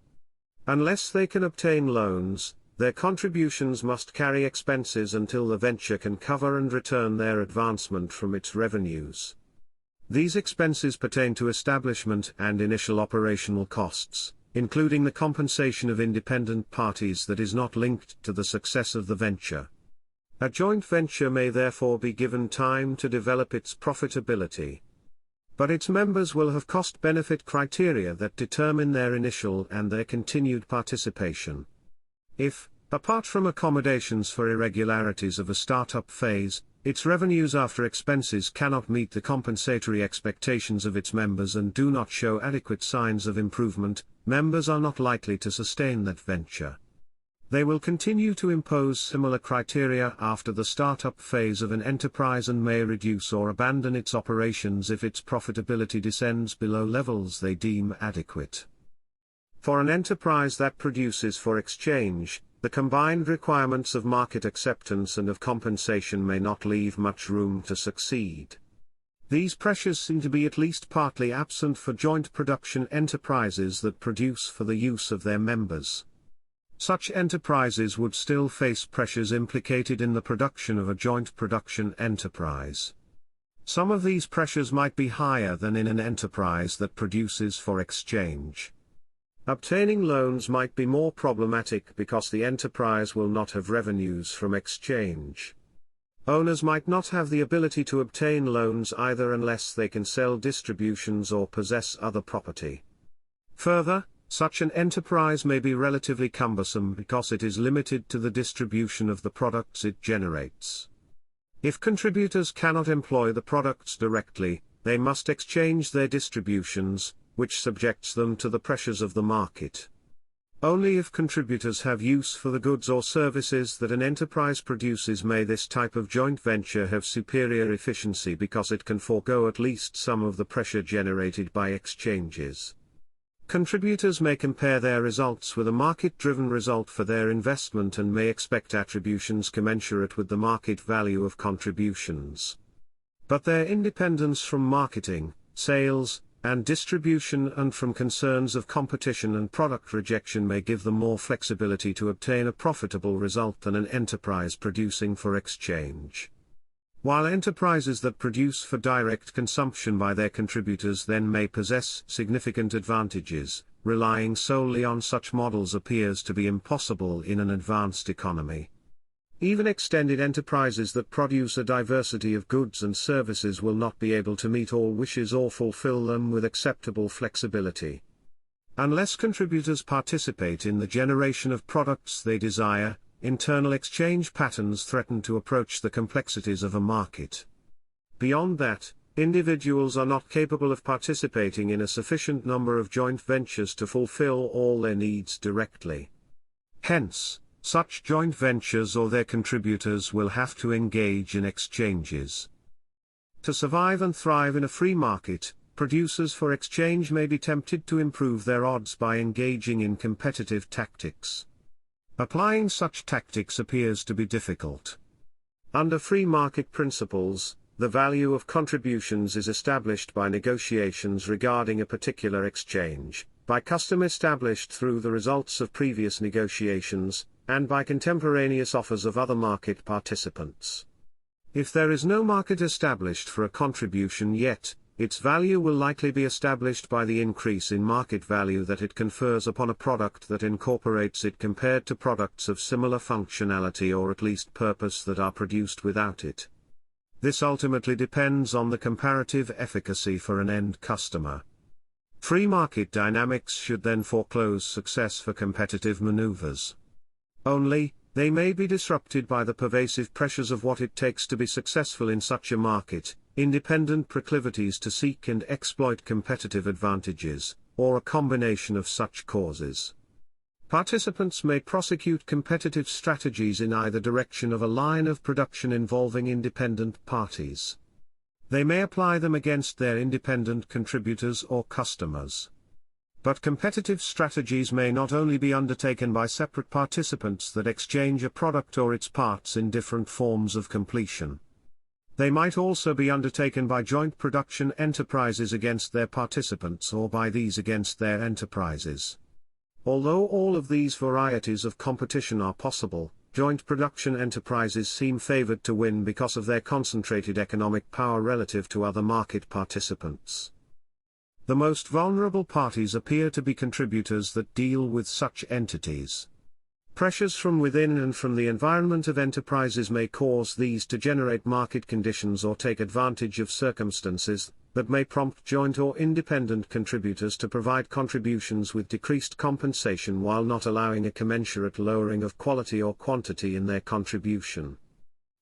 Speaker 1: Unless they can obtain loans, their contributions must carry expenses until the venture can cover and return their advancement from its revenues. These expenses pertain to establishment and initial operational costs, including the compensation of independent parties that is not linked to the success of the venture. A joint venture may therefore be given time to develop its profitability. But its members will have cost-benefit criteria that determine their initial and their continued participation. If, apart from accommodations for irregularities of a startup phase, its revenues after expenses cannot meet the compensatory expectations of its members and do not show adequate signs of improvement, members are not likely to sustain that venture. They will continue to impose similar criteria after the startup phase of an enterprise and may reduce or abandon its operations if its profitability descends below levels they deem adequate. For an enterprise that produces for exchange, the combined requirements of market acceptance and of compensation may not leave much room to succeed. These pressures seem to be at least partly absent for joint production enterprises that produce for the use of their members. Such enterprises would still face pressures implicated in the production of a joint production enterprise. Some of these pressures might be higher than in an enterprise that produces for exchange. Obtaining loans might be more problematic because the enterprise will not have revenues from exchange. Owners might not have the ability to obtain loans either unless they can sell distributions or possess other property. Further, such an enterprise may be relatively cumbersome because it is limited to the distribution of the products it generates. If contributors cannot employ the products directly, they must exchange their distributions, which subjects them to the pressures of the market. Only if contributors have use for the goods or services that an enterprise produces may this type of joint venture have superior efficiency because it can forego at least some of the pressure generated by exchanges. Contributors may compare their results with a market-driven result for their investment and may expect attributions commensurate with the market value of contributions. But their independence from marketing, sales, and distribution and from concerns of competition and product rejection may give them more flexibility to obtain a profitable result than an enterprise producing for exchange. While enterprises that produce for direct consumption by their contributors then may possess significant advantages, relying solely on such models appears to be impossible in an advanced economy. Even extended enterprises that produce a diversity of goods and services will not be able to meet all wishes or fulfill them with acceptable flexibility. Unless contributors participate in the generation of products they desire, internal exchange patterns threaten to approach the complexities of a market. Beyond that, individuals are not capable of participating in a sufficient number of joint ventures to fulfill all their needs directly. Hence, such joint ventures or their contributors will have to engage in exchanges. To survive and thrive in a free market, producers for exchange may be tempted to improve their odds by engaging in competitive tactics. Applying such tactics appears to be difficult. Under free market principles, the value of contributions is established by negotiations regarding a particular exchange, by custom established through the results of previous negotiations, and by contemporaneous offers of other market participants. If there is no market established for a contribution yet, its value will likely be established by the increase in market value that it confers upon a product that incorporates it compared to products of similar functionality or at least purpose that are produced without it. This ultimately depends on the comparative efficacy for an end customer. Free market dynamics should then foreclose success for competitive maneuvers. Only, they may be disrupted by the pervasive pressures of what it takes to be successful in such a market, independent proclivities to seek and exploit competitive advantages, or a combination of such causes. Participants may prosecute competitive strategies in either direction of a line of production involving independent parties. They may apply them against their independent contributors or customers. But competitive strategies may not only be undertaken by separate participants that exchange a product or its parts in different forms of completion. They might also be undertaken by joint production enterprises against their participants or by these against their enterprises. Although all of these varieties of competition are possible, joint production enterprises seem favored to win because of their concentrated economic power relative to other market participants. The most vulnerable parties appear to be contributors that deal with such entities. Pressures from within and from the environment of enterprises may cause these to generate market conditions or take advantage of circumstances that may prompt joint or independent contributors to provide contributions with decreased compensation while not allowing a commensurate lowering of quality or quantity in their contribution.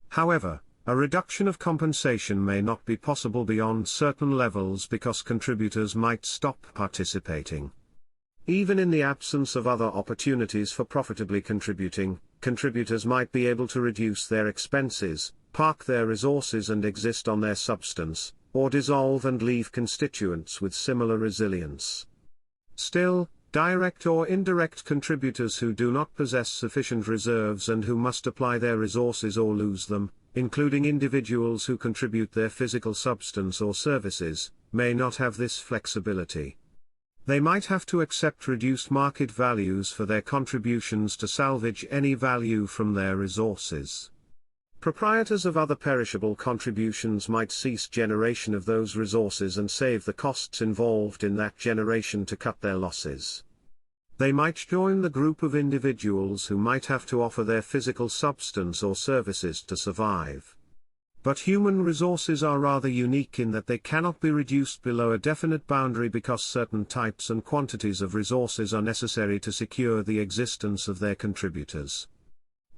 Speaker 1: However, a reduction of compensation may not be possible beyond certain levels because contributors might stop participating. Even in the absence of other opportunities for profitably contributing, contributors might be able to reduce their expenses, park their resources and exist on their substance, or dissolve and leave constituents with similar resilience. Still, direct or indirect contributors who do not possess sufficient reserves and who must apply their resources or lose them, including individuals who contribute their physical substance or services, may not have this flexibility. They might have to accept reduced market values for their contributions to salvage any value from their resources. Proprietors of other perishable contributions might cease generation of those resources and save the costs involved in that generation to cut their losses. They might join the group of individuals who might have to offer their physical substance or services to survive. But human resources are rather unique in that they cannot be reduced below a definite boundary because certain types and quantities of resources are necessary to secure the existence of their contributors.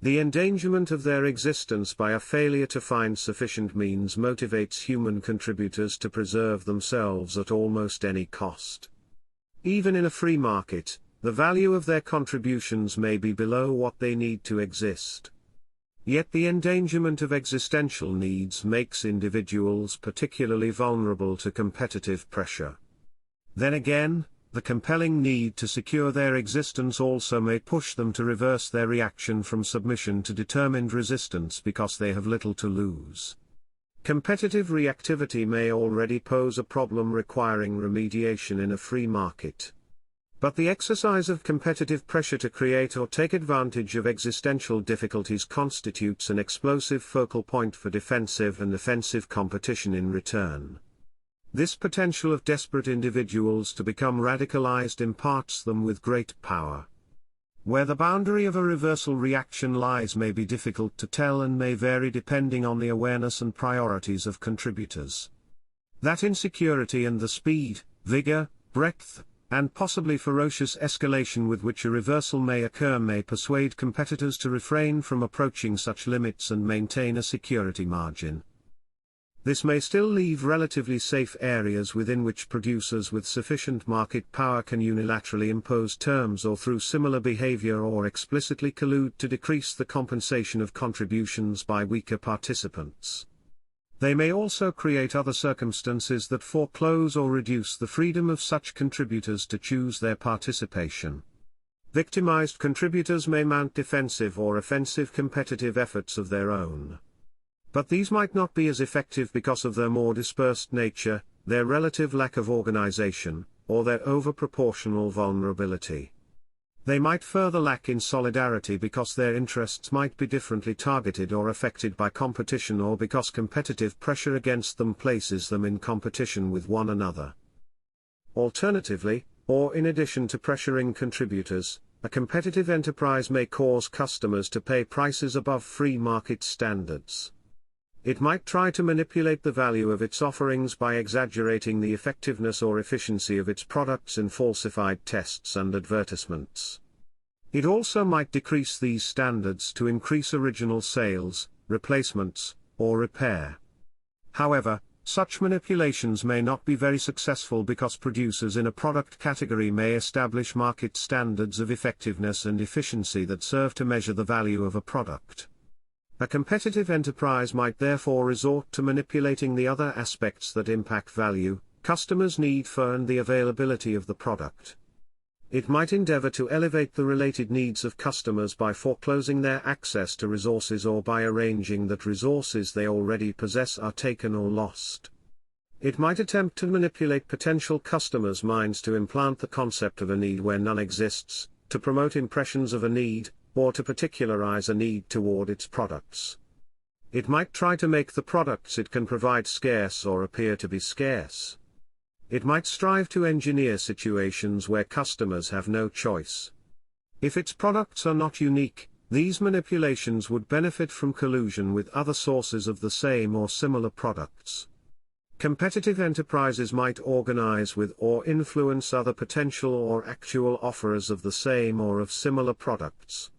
Speaker 1: The endangerment of their existence by a failure to find sufficient means motivates human contributors to preserve themselves at almost any cost. Even in a free market, the value of their contributions may be below what they need to exist. Yet the endangerment of existential needs makes individuals particularly vulnerable to competitive pressure. Then again, the compelling need to secure their existence also may push them to reverse their reaction from submission to determined resistance because they have little to lose. Competitive reactivity may already pose a problem requiring remediation in a free market. But the exercise of competitive pressure to create or take advantage of existential difficulties constitutes an explosive focal point for defensive and offensive competition in return. This potential of desperate individuals to become radicalized imparts them with great power. Where the boundary of a reversal reaction lies may be difficult to tell and may vary depending on the awareness and priorities of contributors. That insecurity and the speed, vigor, breadth, and possibly ferocious escalation with which a reversal may occur may persuade competitors to refrain from approaching such limits and maintain a security margin. This may still leave relatively safe areas within which producers with sufficient market power can unilaterally impose terms or through similar behavior or explicitly collude to decrease the compensation of contributions by weaker participants. They may also create other circumstances that foreclose or reduce the freedom of such contributors to choose their participation. Victimized contributors may mount defensive or offensive competitive efforts of their own. But these might not be as effective because of their more dispersed nature, their relative lack of organization, or their overproportional vulnerability. They might further lack in solidarity because their interests might be differently targeted or affected by competition or because competitive pressure against them places them in competition with one another. Alternatively, or in addition to pressuring contributors, a competitive enterprise may cause customers to pay prices above free market standards. It might try to manipulate the value of its offerings by exaggerating the effectiveness or efficiency of its products in falsified tests and advertisements. It also might decrease these standards to increase original sales, replacements, or repair. However, such manipulations may not be very successful because producers in a product category may establish market standards of effectiveness and efficiency that serve to measure the value of a product. A competitive enterprise might therefore resort to manipulating the other aspects that impact value, customers' need for and the availability of the product. It might endeavor to elevate the related needs of customers by foreclosing their access to resources or by arranging that resources they already possess are taken or lost. It might attempt to manipulate potential customers' minds to implant the concept of a need where none exists, to promote impressions of a need, or to particularize a need toward its products. It might try to make the products it can provide scarce or appear to be scarce. It might strive to engineer situations where customers have no choice. If its products are not unique, these manipulations would benefit from collusion with other sources of the same or similar products. Competitive enterprises might organize with or influence other potential or actual offerers of the same or of similar products.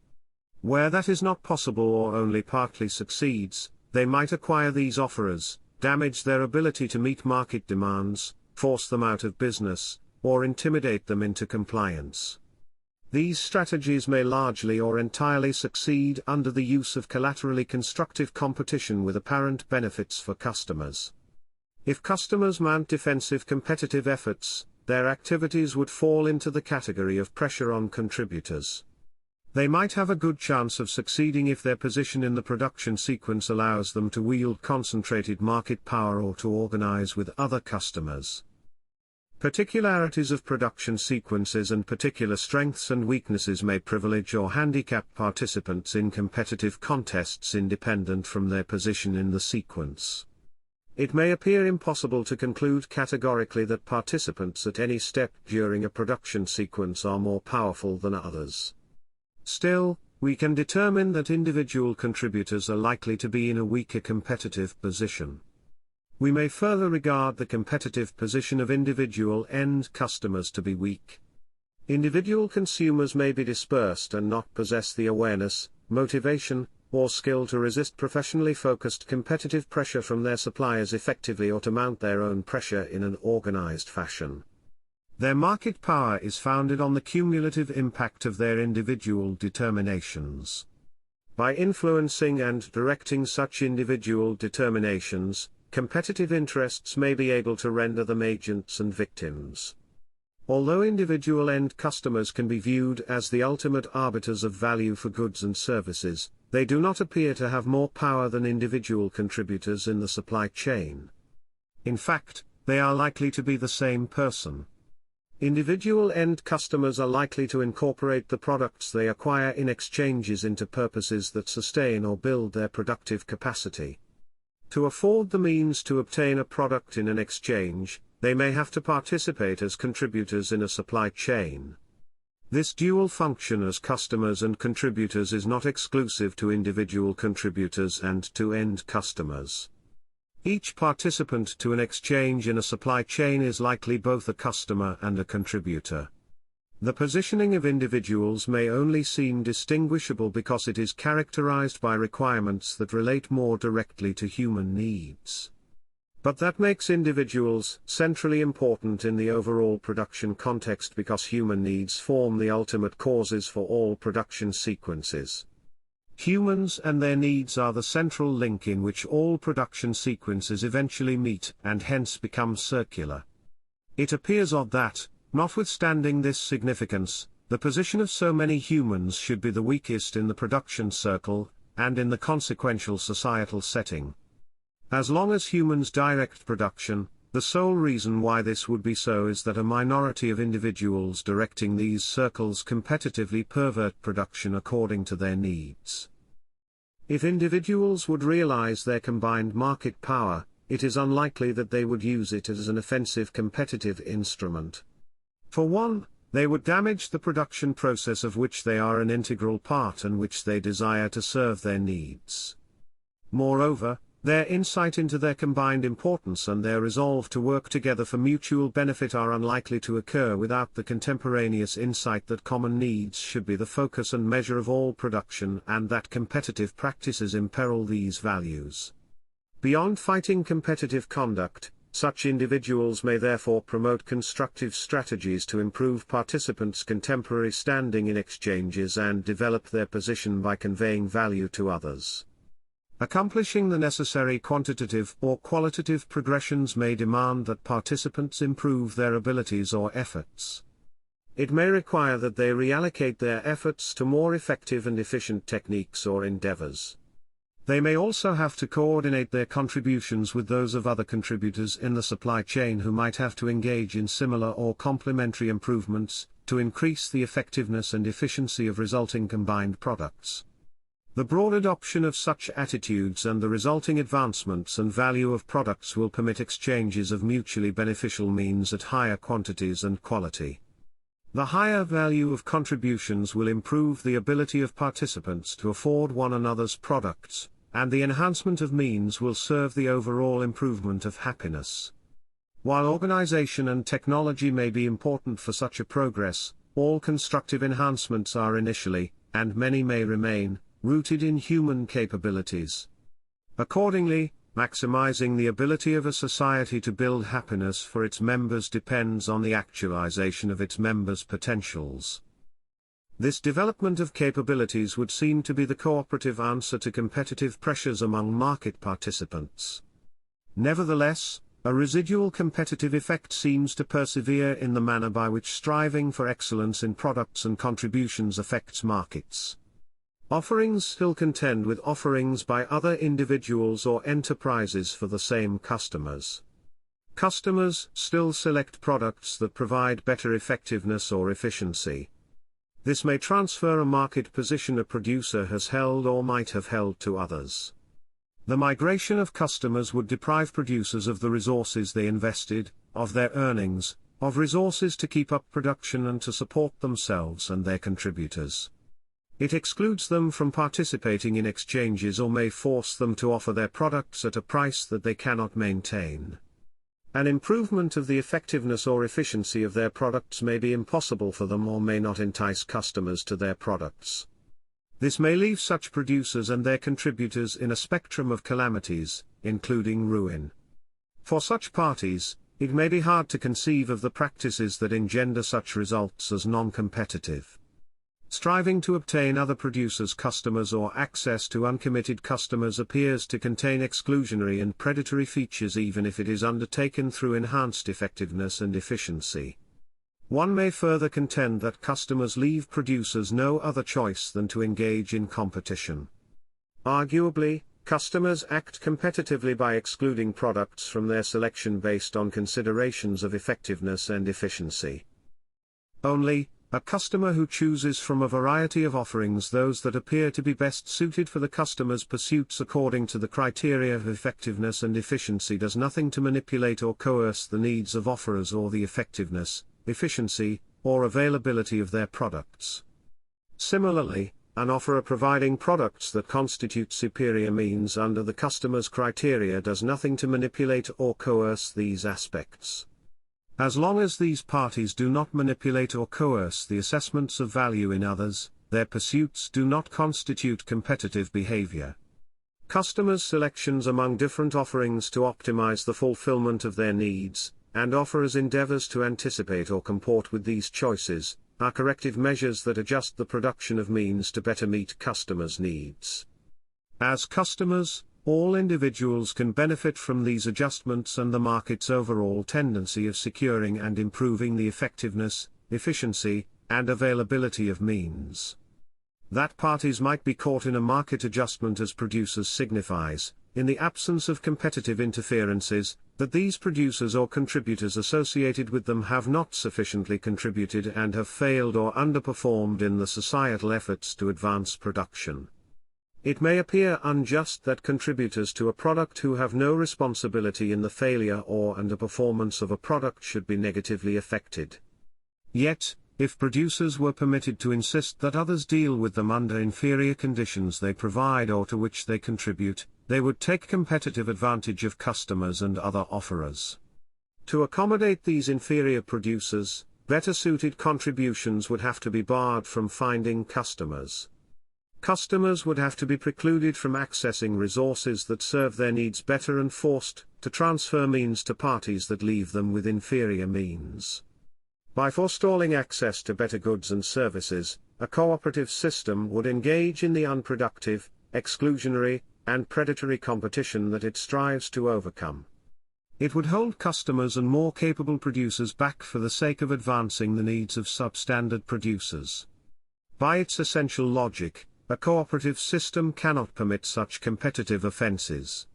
Speaker 1: Where that is not possible or only partly succeeds, they might acquire these offerers, damage their ability to meet market demands, force them out of business, or intimidate them into compliance. These strategies may largely or entirely succeed under the use of collaterally constructive competition with apparent benefits for customers. If customers mount defensive competitive efforts, their activities would fall into the category of pressure on contributors. They might have a good chance of succeeding if their position in the production sequence allows them to wield concentrated market power or to organize with other customers. Particularities of production sequences and particular strengths and weaknesses may privilege or handicap participants in competitive contests independent from their position in the sequence. It may appear impossible to conclude categorically that participants at any step during a production sequence are more powerful than others. Still, we can determine that individual contributors are likely to be in a weaker competitive position. We may further regard the competitive position of individual end customers to be weak. Individual consumers may be dispersed and not possess the awareness, motivation, or skill to resist professionally focused competitive pressure from their suppliers effectively or to mount their own pressure in an organized fashion. Their market power is founded on the cumulative impact of their individual determinations. By influencing and directing such individual determinations, competitive interests may be able to render them agents and victims. Although individual end customers can be viewed as the ultimate arbiters of value for goods and services, they do not appear to have more power than individual contributors in the supply chain. In fact, they are likely to be the same person. Individual end customers are likely to incorporate the products they acquire in exchanges into purposes that sustain or build their productive capacity. To afford the means to obtain a product in an exchange, they may have to participate as contributors in a supply chain. This dual function as customers and contributors is not exclusive to individual contributors and to end customers. Each participant to an exchange in a supply chain is likely both a customer and a contributor. The positioning of individuals may only seem distinguishable because it is characterized by requirements that relate more directly to human needs. But that makes individuals centrally important in the overall production context because human needs form the ultimate causes for all production sequences. Humans and their needs are the central link in which all production sequences eventually meet and hence become circular. It appears odd that, notwithstanding this significance, the position of so many humans should be the weakest in the production circle, and in the consequential societal setting. As long as humans direct production, the sole reason why this would be so is that a minority of individuals directing these circles competitively pervert production according to their needs. If individuals would realize their combined market power, it is unlikely that they would use it as an offensive competitive instrument. For one, they would damage the production process of which they are an integral part and which they desire to serve their needs. Moreover, their insight into their combined importance and their resolve to work together for mutual benefit are unlikely to occur without the contemporaneous insight that common needs should be the focus and measure of all production and that competitive practices imperil these values. Beyond fighting competitive conduct, such individuals may therefore promote constructive strategies to improve participants' contemporary standing in exchanges and develop their position by conveying value to others. Accomplishing the necessary quantitative or qualitative progressions may demand that participants improve their abilities or efforts. it may require that they reallocate their efforts to more effective and efficient techniques or endeavors. They may also have to coordinate their contributions with those of other contributors in the supply chain who might have to engage in similar or complementary improvements, to increase the effectiveness and efficiency of resulting combined products. The broad adoption of such attitudes and the resulting advancements and value of products will permit exchanges of mutually beneficial means at higher quantities and quality. The higher value of contributions will improve the ability of participants to afford one another's products, and the enhancement of means will serve the overall improvement of happiness. While organization and technology may be important for such a progress, all constructive enhancements are initially, and many may remain, rooted in human capabilities. Accordingly, maximizing the ability of a society to build happiness for its members depends on the actualization of its members' potentials. This development of capabilities would seem to be the cooperative answer to competitive pressures among market participants. Nevertheless, a residual competitive effect seems to persevere in the manner by which striving for excellence in products and contributions affects markets. Offerings still contend with offerings by other individuals or enterprises for the same customers. Customers still select products that provide better effectiveness or efficiency. This may transfer a market position a producer has held or might have held to others. The migration of customers would deprive producers of the resources they invested, of their earnings, of resources to keep up production and to support themselves and their contributors. It excludes them from participating in exchanges or may force them to offer their products at a price that they cannot maintain. An improvement of the effectiveness or efficiency of their products may be impossible for them or may not entice customers to their products. This may leave such producers and their contributors in a spectrum of calamities, including ruin. For such parties, it may be hard to conceive of the practices that engender such results as non-competitive. Striving to obtain other producers' customers or access to uncommitted customers appears to contain exclusionary and predatory features even if it is undertaken through enhanced effectiveness and efficiency. One may further contend that customers leave producers no other choice than to engage in competition. Arguably, customers act competitively by excluding products from their selection based on considerations of effectiveness and efficiency. Only, a customer who chooses from a variety of offerings those that appear to be best suited for the customer's pursuits according to the criteria of effectiveness and efficiency does nothing to manipulate or coerce the needs of offerers or the effectiveness, efficiency, or availability of their products. Similarly, an offerer providing products that constitute superior means under the customer's criteria does nothing to manipulate or coerce these aspects. As long as these parties do not manipulate or coerce the assessments of value in others, their pursuits do not constitute competitive behavior. Customers' selections among different offerings to optimize the fulfillment of their needs, and offerers' endeavors to anticipate or comport with these choices, are corrective measures that adjust the production of means to better meet customers' needs. As customers, all individuals can benefit from these adjustments and the market's overall tendency of securing and improving the effectiveness, efficiency, and availability of means. That parties might be caught in a market adjustment as producers signifies, in the absence of competitive interferences, that these producers or contributors associated with them have not sufficiently contributed and have failed or underperformed in the societal efforts to advance production. It may appear unjust that contributors to a product who have no responsibility in the failure or underperformance of a product should be negatively affected. Yet, if producers were permitted to insist that others deal with them under inferior conditions they provide or to which they contribute, they would take competitive advantage of customers and other offerers. To accommodate these inferior producers, better suited contributions would have to be barred from finding customers. Customers would have to be precluded from accessing resources that serve their needs better and forced to transfer means to parties that leave them with inferior means. By forestalling access to better goods and services, a cooperative system would engage in the unproductive, exclusionary, and predatory competition that it strives to overcome. It would hold customers and more capable producers back for the sake of advancing the needs of substandard producers. By its essential logic, a cooperative system cannot permit such competitive offenses.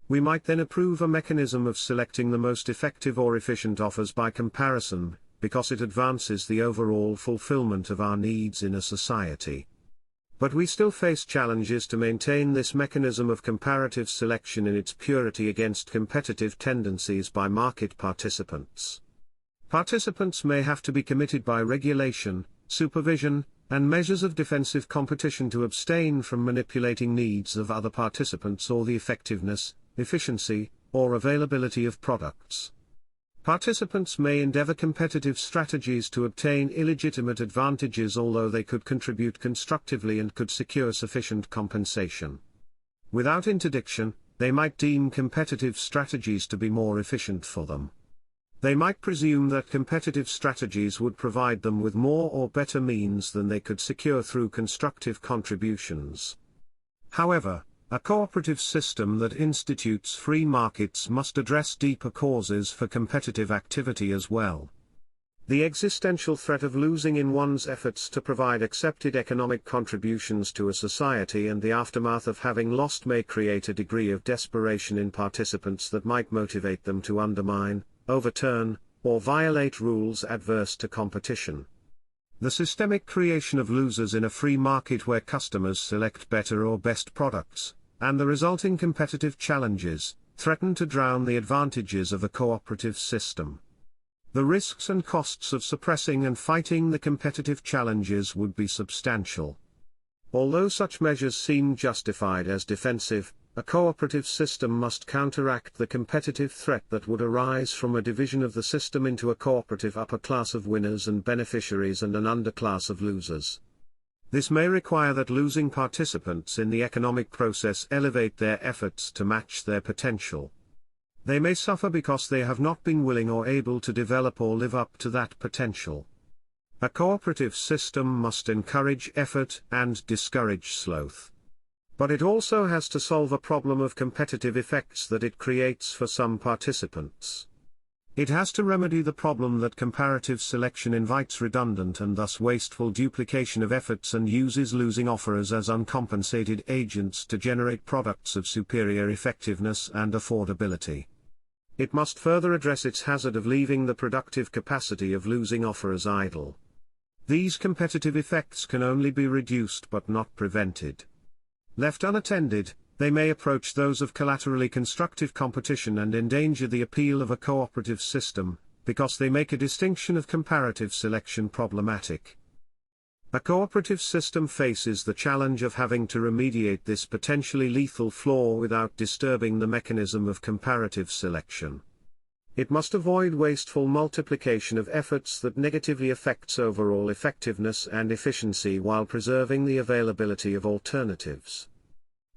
Speaker 1: We might then approve a mechanism of selecting the most effective or efficient offers by comparison, because it advances the overall fulfillment of our needs in a society. But we still face challenges to maintain this mechanism of comparative selection in its purity against competitive tendencies by market participants. Participants may have to be committed by regulation, supervision, and measures of defensive competition to abstain from manipulating needs of other participants or the effectiveness, efficiency, or availability of products. Participants may endeavor competitive strategies to obtain illegitimate advantages, although they could contribute constructively and could secure sufficient compensation. Without interdiction, they might deem competitive strategies to be more efficient for them. They might presume that competitive strategies would provide them with more or better means than they could secure through constructive contributions. However, a cooperative system that institutes free markets must address deeper causes for competitive activity as well. The existential threat of losing in one's efforts to provide accepted economic contributions to a society and the aftermath of having lost may create a degree of desperation in participants that might motivate them to undermine, overturn, or violate rules adverse to competition. The systemic creation of losers in a free market where customers select better or best products, and the resulting competitive challenges, threaten to drown the advantages of a cooperative system. The risks and costs of suppressing and fighting the competitive challenges would be substantial. Although such measures seem justified as defensive, a cooperative system must counteract the competitive threat that would arise from a division of the system into a cooperative upper class of winners and beneficiaries and an underclass of losers. This may require that losing participants in the economic process elevate their efforts to match their potential. They may suffer because they have not been willing or able to develop or live up to that potential. A cooperative system must encourage effort and discourage sloth. But it also has to solve a problem of competitive effects that it creates for some participants. It has to remedy the problem that comparative selection invites redundant and thus wasteful duplication of efforts and uses losing offerers as uncompensated agents to generate products of superior effectiveness and affordability. It must further address its hazard of leaving the productive capacity of losing offerers idle. These competitive effects can only be reduced but not prevented. Left unattended, they may approach those of collaterally constructive competition and endanger the appeal of a cooperative system, because they make a distinction of comparative selection problematic. A cooperative system faces the challenge of having to remediate this potentially lethal flaw without disturbing the mechanism of comparative selection. It must avoid wasteful multiplication of efforts that negatively affects overall effectiveness and efficiency while preserving the availability of alternatives.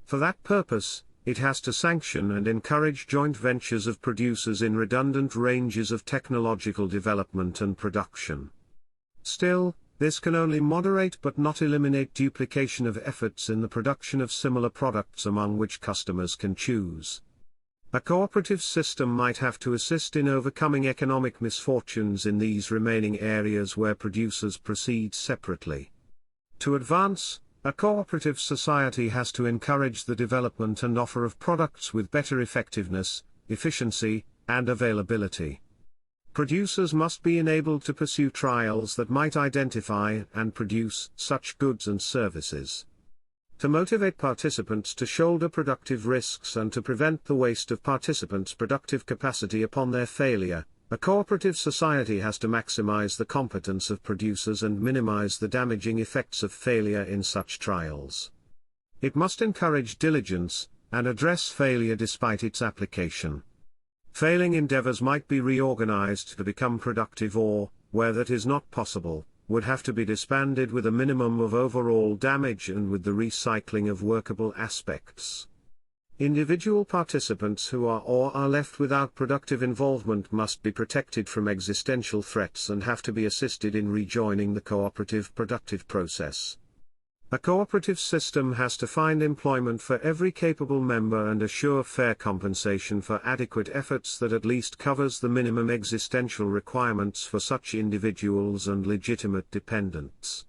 Speaker 1: For that purpose, it has to sanction and encourage joint ventures of producers in redundant ranges of technological development and production. Still, this can only moderate but not eliminate duplication of efforts in the production of similar products among which customers can choose. A cooperative system might have to assist in overcoming economic misfortunes in these remaining areas where producers proceed separately. To advance, a cooperative society has to encourage the development and offer of products with better effectiveness, efficiency, and availability. Producers must be enabled to pursue trials that might identify and produce such goods and services. To motivate participants to shoulder productive risks and to prevent the waste of participants' productive capacity upon their failure, a cooperative society has to maximize the competence of producers and minimize the damaging effects of failure in such trials. It must encourage diligence, and address failure despite its application. Failing endeavors might be reorganized to become productive or, where that is not possible, would have to be disbanded with a minimum of overall damage and with the recycling of workable aspects. Individual participants who are or are left without productive involvement must be protected from existential threats and have to be assisted in rejoining the cooperative productive process. A cooperative system has to find employment for every capable member and assure fair compensation for adequate efforts that at least covers the minimum existential requirements for such individuals and legitimate dependents.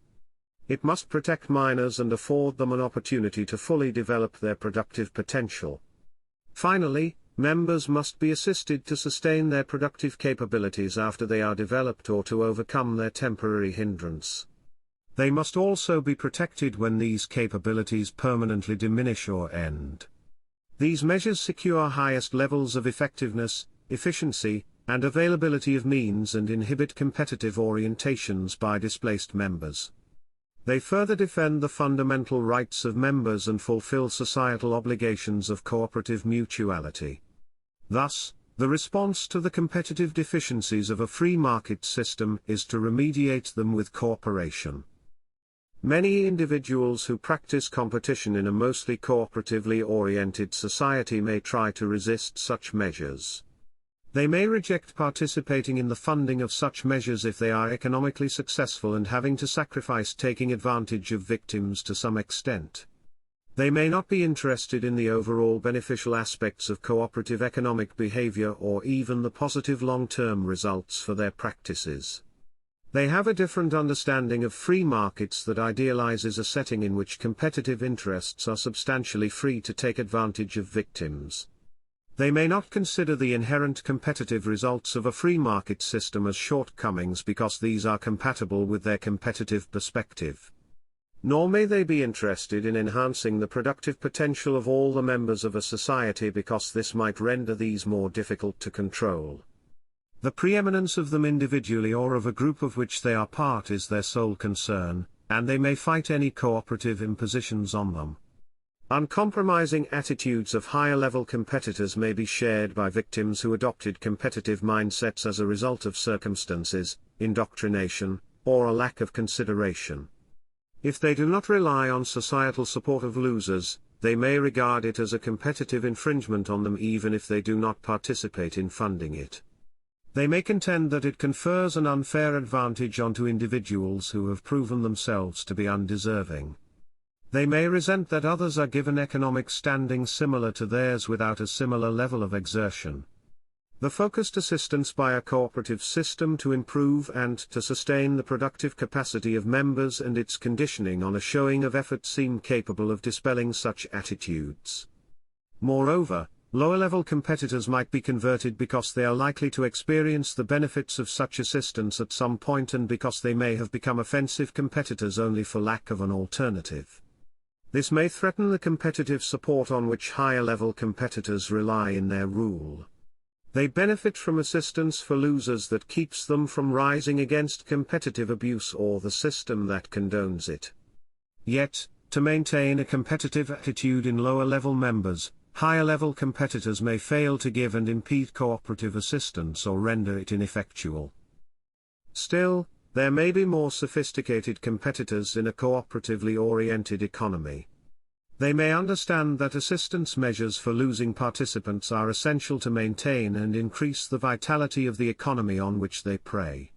Speaker 1: It must protect minors and afford them an opportunity to fully develop their productive potential. Finally, members must be assisted to sustain their productive capabilities after they are developed or to overcome their temporary hindrance. They must also be protected when these capabilities permanently diminish or end. These measures secure highest levels of effectiveness, efficiency, and availability of means and inhibit competitive orientations by displaced members. They further defend the fundamental rights of members and fulfill societal obligations of cooperative mutuality. Thus, the response to the competitive deficiencies of a free market system is to remediate them with cooperation. Many individuals who practice competition in a mostly cooperatively oriented society may try to resist such measures. They may reject participating in the funding of such measures if they are economically successful and having to sacrifice taking advantage of victims to some extent. They may not be interested in the overall beneficial aspects of cooperative economic behavior or even the positive long-term results for their practices. They have a different understanding of free markets that idealizes a setting in which competitive interests are substantially free to take advantage of victims. They may not consider the inherent competitive results of a free market system as shortcomings because these are compatible with their competitive perspective. Nor may they be interested in enhancing the productive potential of all the members of a society because this might render these more difficult to control. The preeminence of them individually or of a group of which they are part is their sole concern, and they may fight any cooperative impositions on them. Uncompromising attitudes of higher-level competitors may be shared by victims who adopted competitive mindsets as a result of circumstances, indoctrination, or a lack of consideration. If they do not rely on societal support of losers, they may regard it as a competitive infringement on them even if they do not participate in funding it. They may contend that it confers an unfair advantage onto individuals who have proven themselves to be undeserving. They may resent that others are given economic standing similar to theirs without a similar level of exertion. The focused assistance by a cooperative system to improve and to sustain the productive capacity of members and its conditioning on a showing of effort seem capable of dispelling such attitudes. Moreover, lower-level competitors might be converted because they are likely to experience the benefits of such assistance at some point and because they may have become offensive competitors only for lack of an alternative. This may threaten the competitive support on which higher-level competitors rely in their rule. They benefit from assistance for losers that keeps them from rising against competitive abuse or the system that condones it. Yet, to maintain a competitive attitude in lower-level members, higher-level competitors may fail to give and impede cooperative assistance or render it ineffectual. Still, there may be more sophisticated competitors in a cooperatively oriented economy. They may understand that assistance measures for losing participants are essential to maintain and increase the vitality of the economy on which they prey.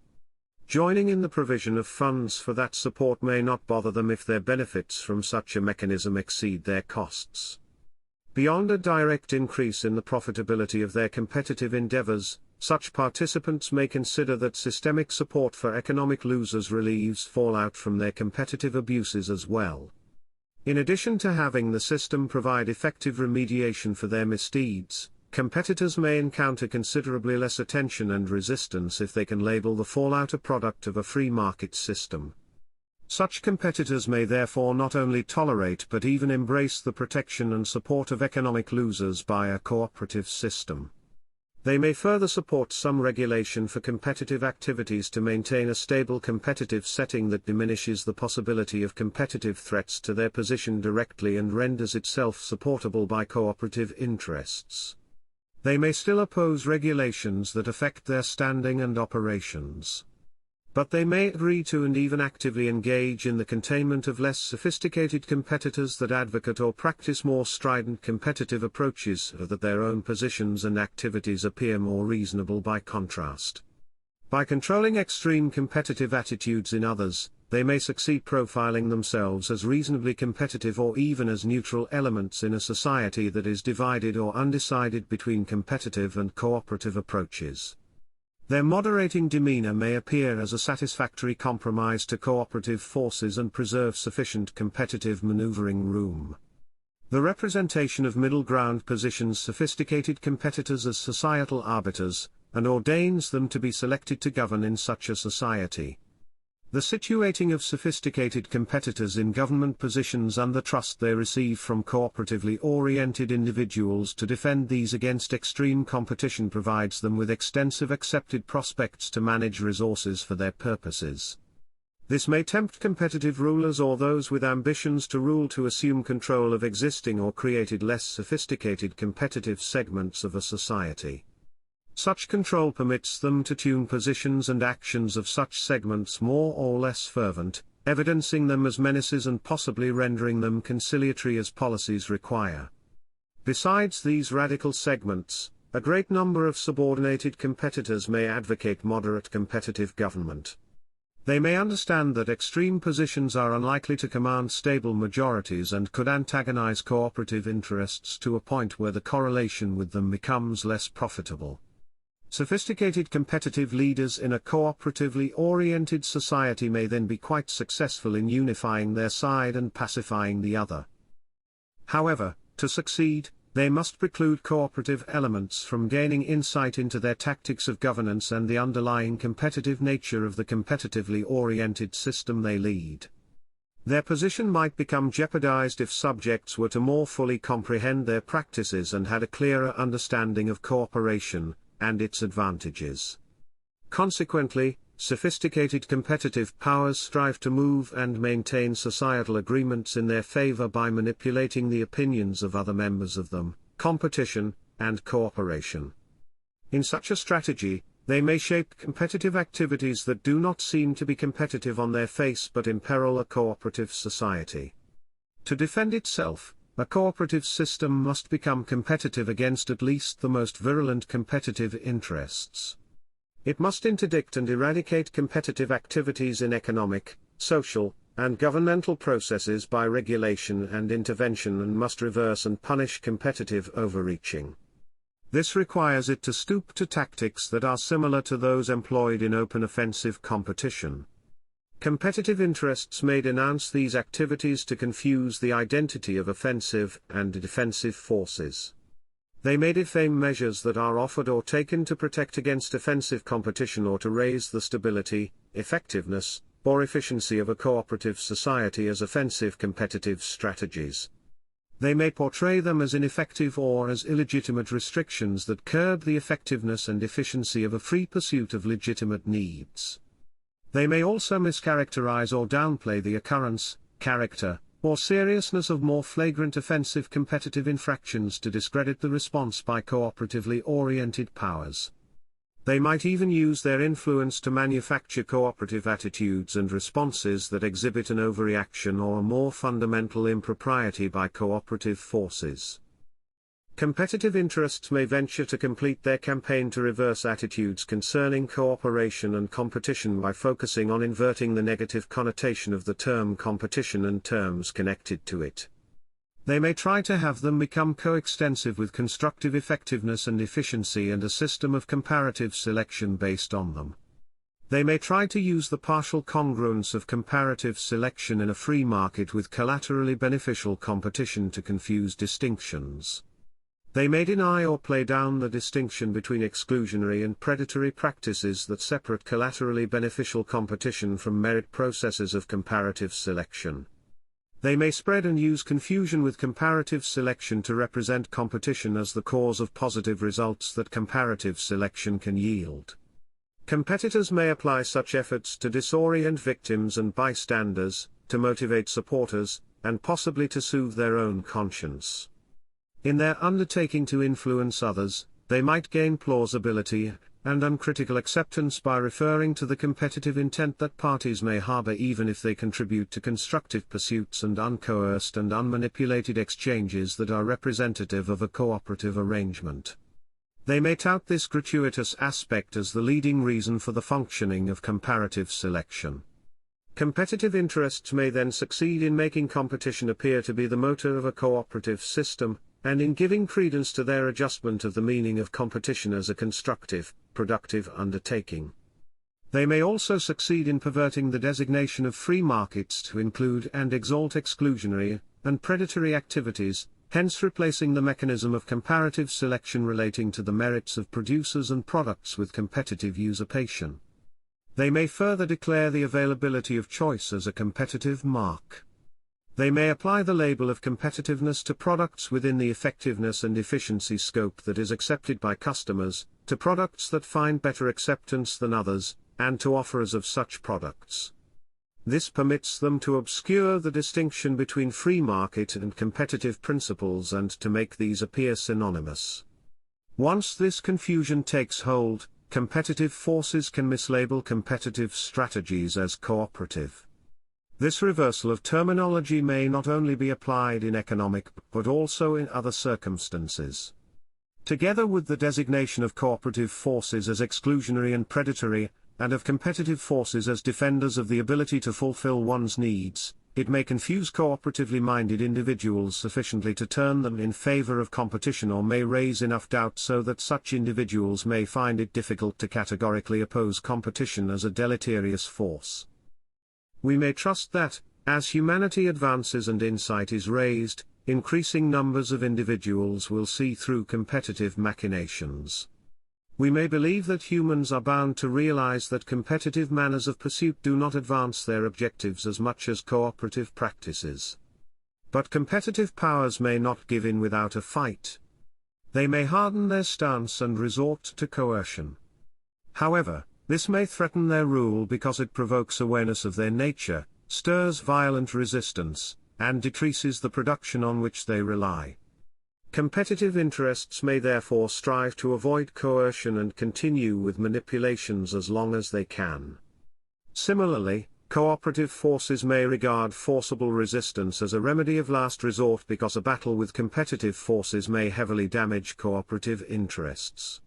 Speaker 1: Joining in the provision of funds for that support may not bother them if their benefits from such a mechanism exceed their costs. Beyond a direct increase in the profitability of their competitive endeavors, such participants may consider that systemic support for economic losers relieves fallout from their competitive abuses as well. In addition to having the system provide effective remediation for their misdeeds, competitors may encounter considerably less attention and resistance if they can label the fallout a product of a free market system. Such competitors may therefore not only tolerate but even embrace the protection and support of economic losers by a cooperative system. They may further support some regulation for competitive activities to maintain a stable competitive setting that diminishes the possibility of competitive threats to their position directly and renders itself supportable by cooperative interests. They may still oppose regulations that affect their standing and operations. But they may agree to and even actively engage in the containment of less sophisticated competitors that advocate or practice more strident competitive approaches so that their own positions and activities appear more reasonable by contrast. By controlling extreme competitive attitudes in others, they may succeed profiling themselves as reasonably competitive or even as neutral elements in a society that is divided or undecided between competitive and cooperative approaches. Their moderating demeanor may appear as a satisfactory compromise to cooperative forces and preserve sufficient competitive maneuvering room. The representation of middle ground positions sophisticated competitors as societal arbiters, and ordains them to be selected to govern in such a society. The situating of sophisticated competitors in government positions and the trust they receive from cooperatively oriented individuals to defend these against extreme competition provides them with extensive accepted prospects to manage resources for their purposes. This may tempt competitive rulers or those with ambitions to rule to assume control of existing or created less sophisticated competitive segments of a society. Such control permits them to tune positions and actions of such segments more or less fervent, evidencing them as menaces and possibly rendering them conciliatory as policies require. Besides these radical segments, a great number of subordinated competitors may advocate moderate competitive government. They may understand that extreme positions are unlikely to command stable majorities and could antagonize cooperative interests to a point where the correlation with them becomes less profitable. Sophisticated competitive leaders in a cooperatively oriented society may then be quite successful in unifying their side and pacifying the other. However, to succeed, they must preclude cooperative elements from gaining insight into their tactics of governance and the underlying competitive nature of the competitively oriented system they lead. Their position might become jeopardized if subjects were to more fully comprehend their practices and had a clearer understanding of cooperation and its advantages. Consequently, sophisticated competitive powers strive to move and maintain societal agreements in their favor by manipulating the opinions of other members of them, competition, and cooperation. In such a strategy, they may shape competitive activities that do not seem to be competitive on their face but imperil a cooperative society. To defend itself, a cooperative system must become competitive against at least the most virulent competitive interests. It must interdict and eradicate competitive activities in economic, social, and governmental processes by regulation and intervention and must reverse and punish competitive overreaching. This requires it to stoop to tactics that are similar to those employed in open offensive competition. Competitive interests may denounce these activities to confuse the identity of offensive and defensive forces. They may defame measures that are offered or taken to protect against offensive competition or to raise the stability, effectiveness, or efficiency of a cooperative society as offensive competitive strategies. They may portray them as ineffective or as illegitimate restrictions that curb the effectiveness and efficiency of a free pursuit of legitimate needs. They may also mischaracterize or downplay the occurrence, character, or seriousness of more flagrant offensive competitive infractions to discredit the response by cooperatively oriented powers. They might even use their influence to manufacture cooperative attitudes and responses that exhibit an overreaction or a more fundamental impropriety by cooperative forces. Competitive interests may venture to complete their campaign to reverse attitudes concerning cooperation and competition by focusing on inverting the negative connotation of the term competition and terms connected to it. They may try to have them become coextensive with constructive effectiveness and efficiency and a system of comparative selection based on them. They may try to use the partial congruence of comparative selection in a free market with collaterally beneficial competition to confuse distinctions. They may deny or play down the distinction between exclusionary and predatory practices that separate collaterally beneficial competition from merit processes of comparative selection. They may spread and use confusion with comparative selection to represent competition as the cause of positive results that comparative selection can yield. Competitors may apply such efforts to disorient victims and bystanders, to motivate supporters, and possibly to soothe their own conscience. In their undertaking to influence others, they might gain plausibility and uncritical acceptance by referring to the competitive intent that parties may harbor even if they contribute to constructive pursuits and uncoerced and unmanipulated exchanges that are representative of a cooperative arrangement. They may tout this gratuitous aspect as the leading reason for the functioning of comparative selection. Competitive interests may then succeed in making competition appear to be the motor of a cooperative system, and in giving credence to their adjustment of the meaning of competition as a constructive, productive undertaking. They may also succeed in perverting the designation of free markets to include and exalt exclusionary and predatory activities, hence replacing the mechanism of comparative selection relating to the merits of producers and products with competitive usurpation. They may further declare the availability of choice as a competitive mark. They may apply the label of competitiveness to products within the effectiveness and efficiency scope that is accepted by customers, to products that find better acceptance than others, and to offerers of such products. This permits them to obscure the distinction between free market and competitive principles and to make these appear synonymous. Once this confusion takes hold, competitive forces can mislabel competitive strategies as cooperative. This reversal of terminology may not only be applied in economic but also in other circumstances. Together with the designation of cooperative forces as exclusionary and predatory, and of competitive forces as defenders of the ability to fulfill one's needs, it may confuse cooperatively minded individuals sufficiently to turn them in favor of competition, or may raise enough doubt so that such individuals may find it difficult to categorically oppose competition as a deleterious force. We may trust that, as humanity advances and insight is raised, increasing numbers of individuals will see through competitive machinations. We may believe that humans are bound to realize that competitive manners of pursuit do not advance their objectives as much as cooperative practices. But competitive powers may not give in without a fight. They may harden their stance and resort to coercion. However, this may threaten their rule because it provokes awareness of their nature, stirs violent resistance, and decreases the production on which they rely. Competitive interests may therefore strive to avoid coercion and continue with manipulations as long as they can. Similarly, cooperative forces may regard forcible resistance as a remedy of last resort because a battle with competitive forces may heavily damage cooperative interests.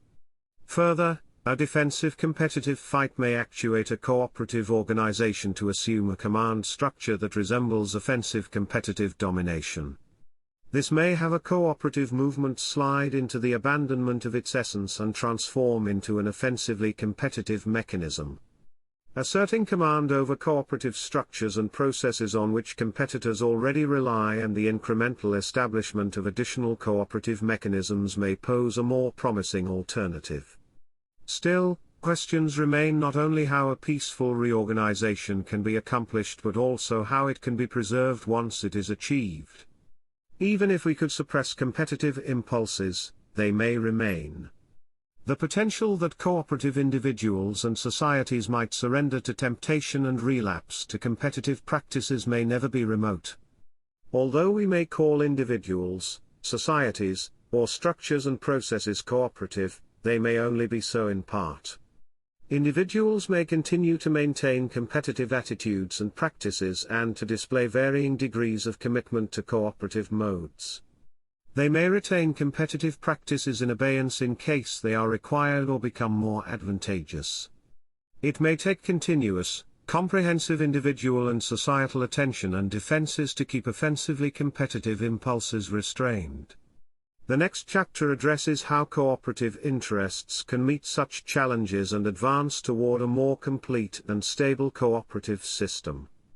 Speaker 1: Further, a defensive competitive fight may actuate a cooperative organization to assume a command structure that resembles offensive competitive domination. This may have a cooperative movement slide into the abandonment of its essence and transform into an offensively competitive mechanism. Asserting command over cooperative structures and processes on which competitors already rely and the incremental establishment of additional cooperative mechanisms may pose a more promising alternative. Still, questions remain not only how a peaceful reorganization can be accomplished but also how it can be preserved once it is achieved. Even if we could suppress competitive impulses, they may remain. The potential that cooperative individuals and societies might surrender to temptation and relapse to competitive practices may never be remote. Although we may call individuals, societies, or structures and processes cooperative, they may only be so in part. Individuals may continue to maintain competitive attitudes and practices and to display varying degrees of commitment to cooperative modes. They may retain competitive practices in abeyance in case they are required or become more advantageous. It may take continuous, comprehensive individual and societal attention and defenses to keep offensively competitive impulses restrained. The next chapter addresses how cooperative interests can meet such challenges and advance toward a more complete and stable cooperative system.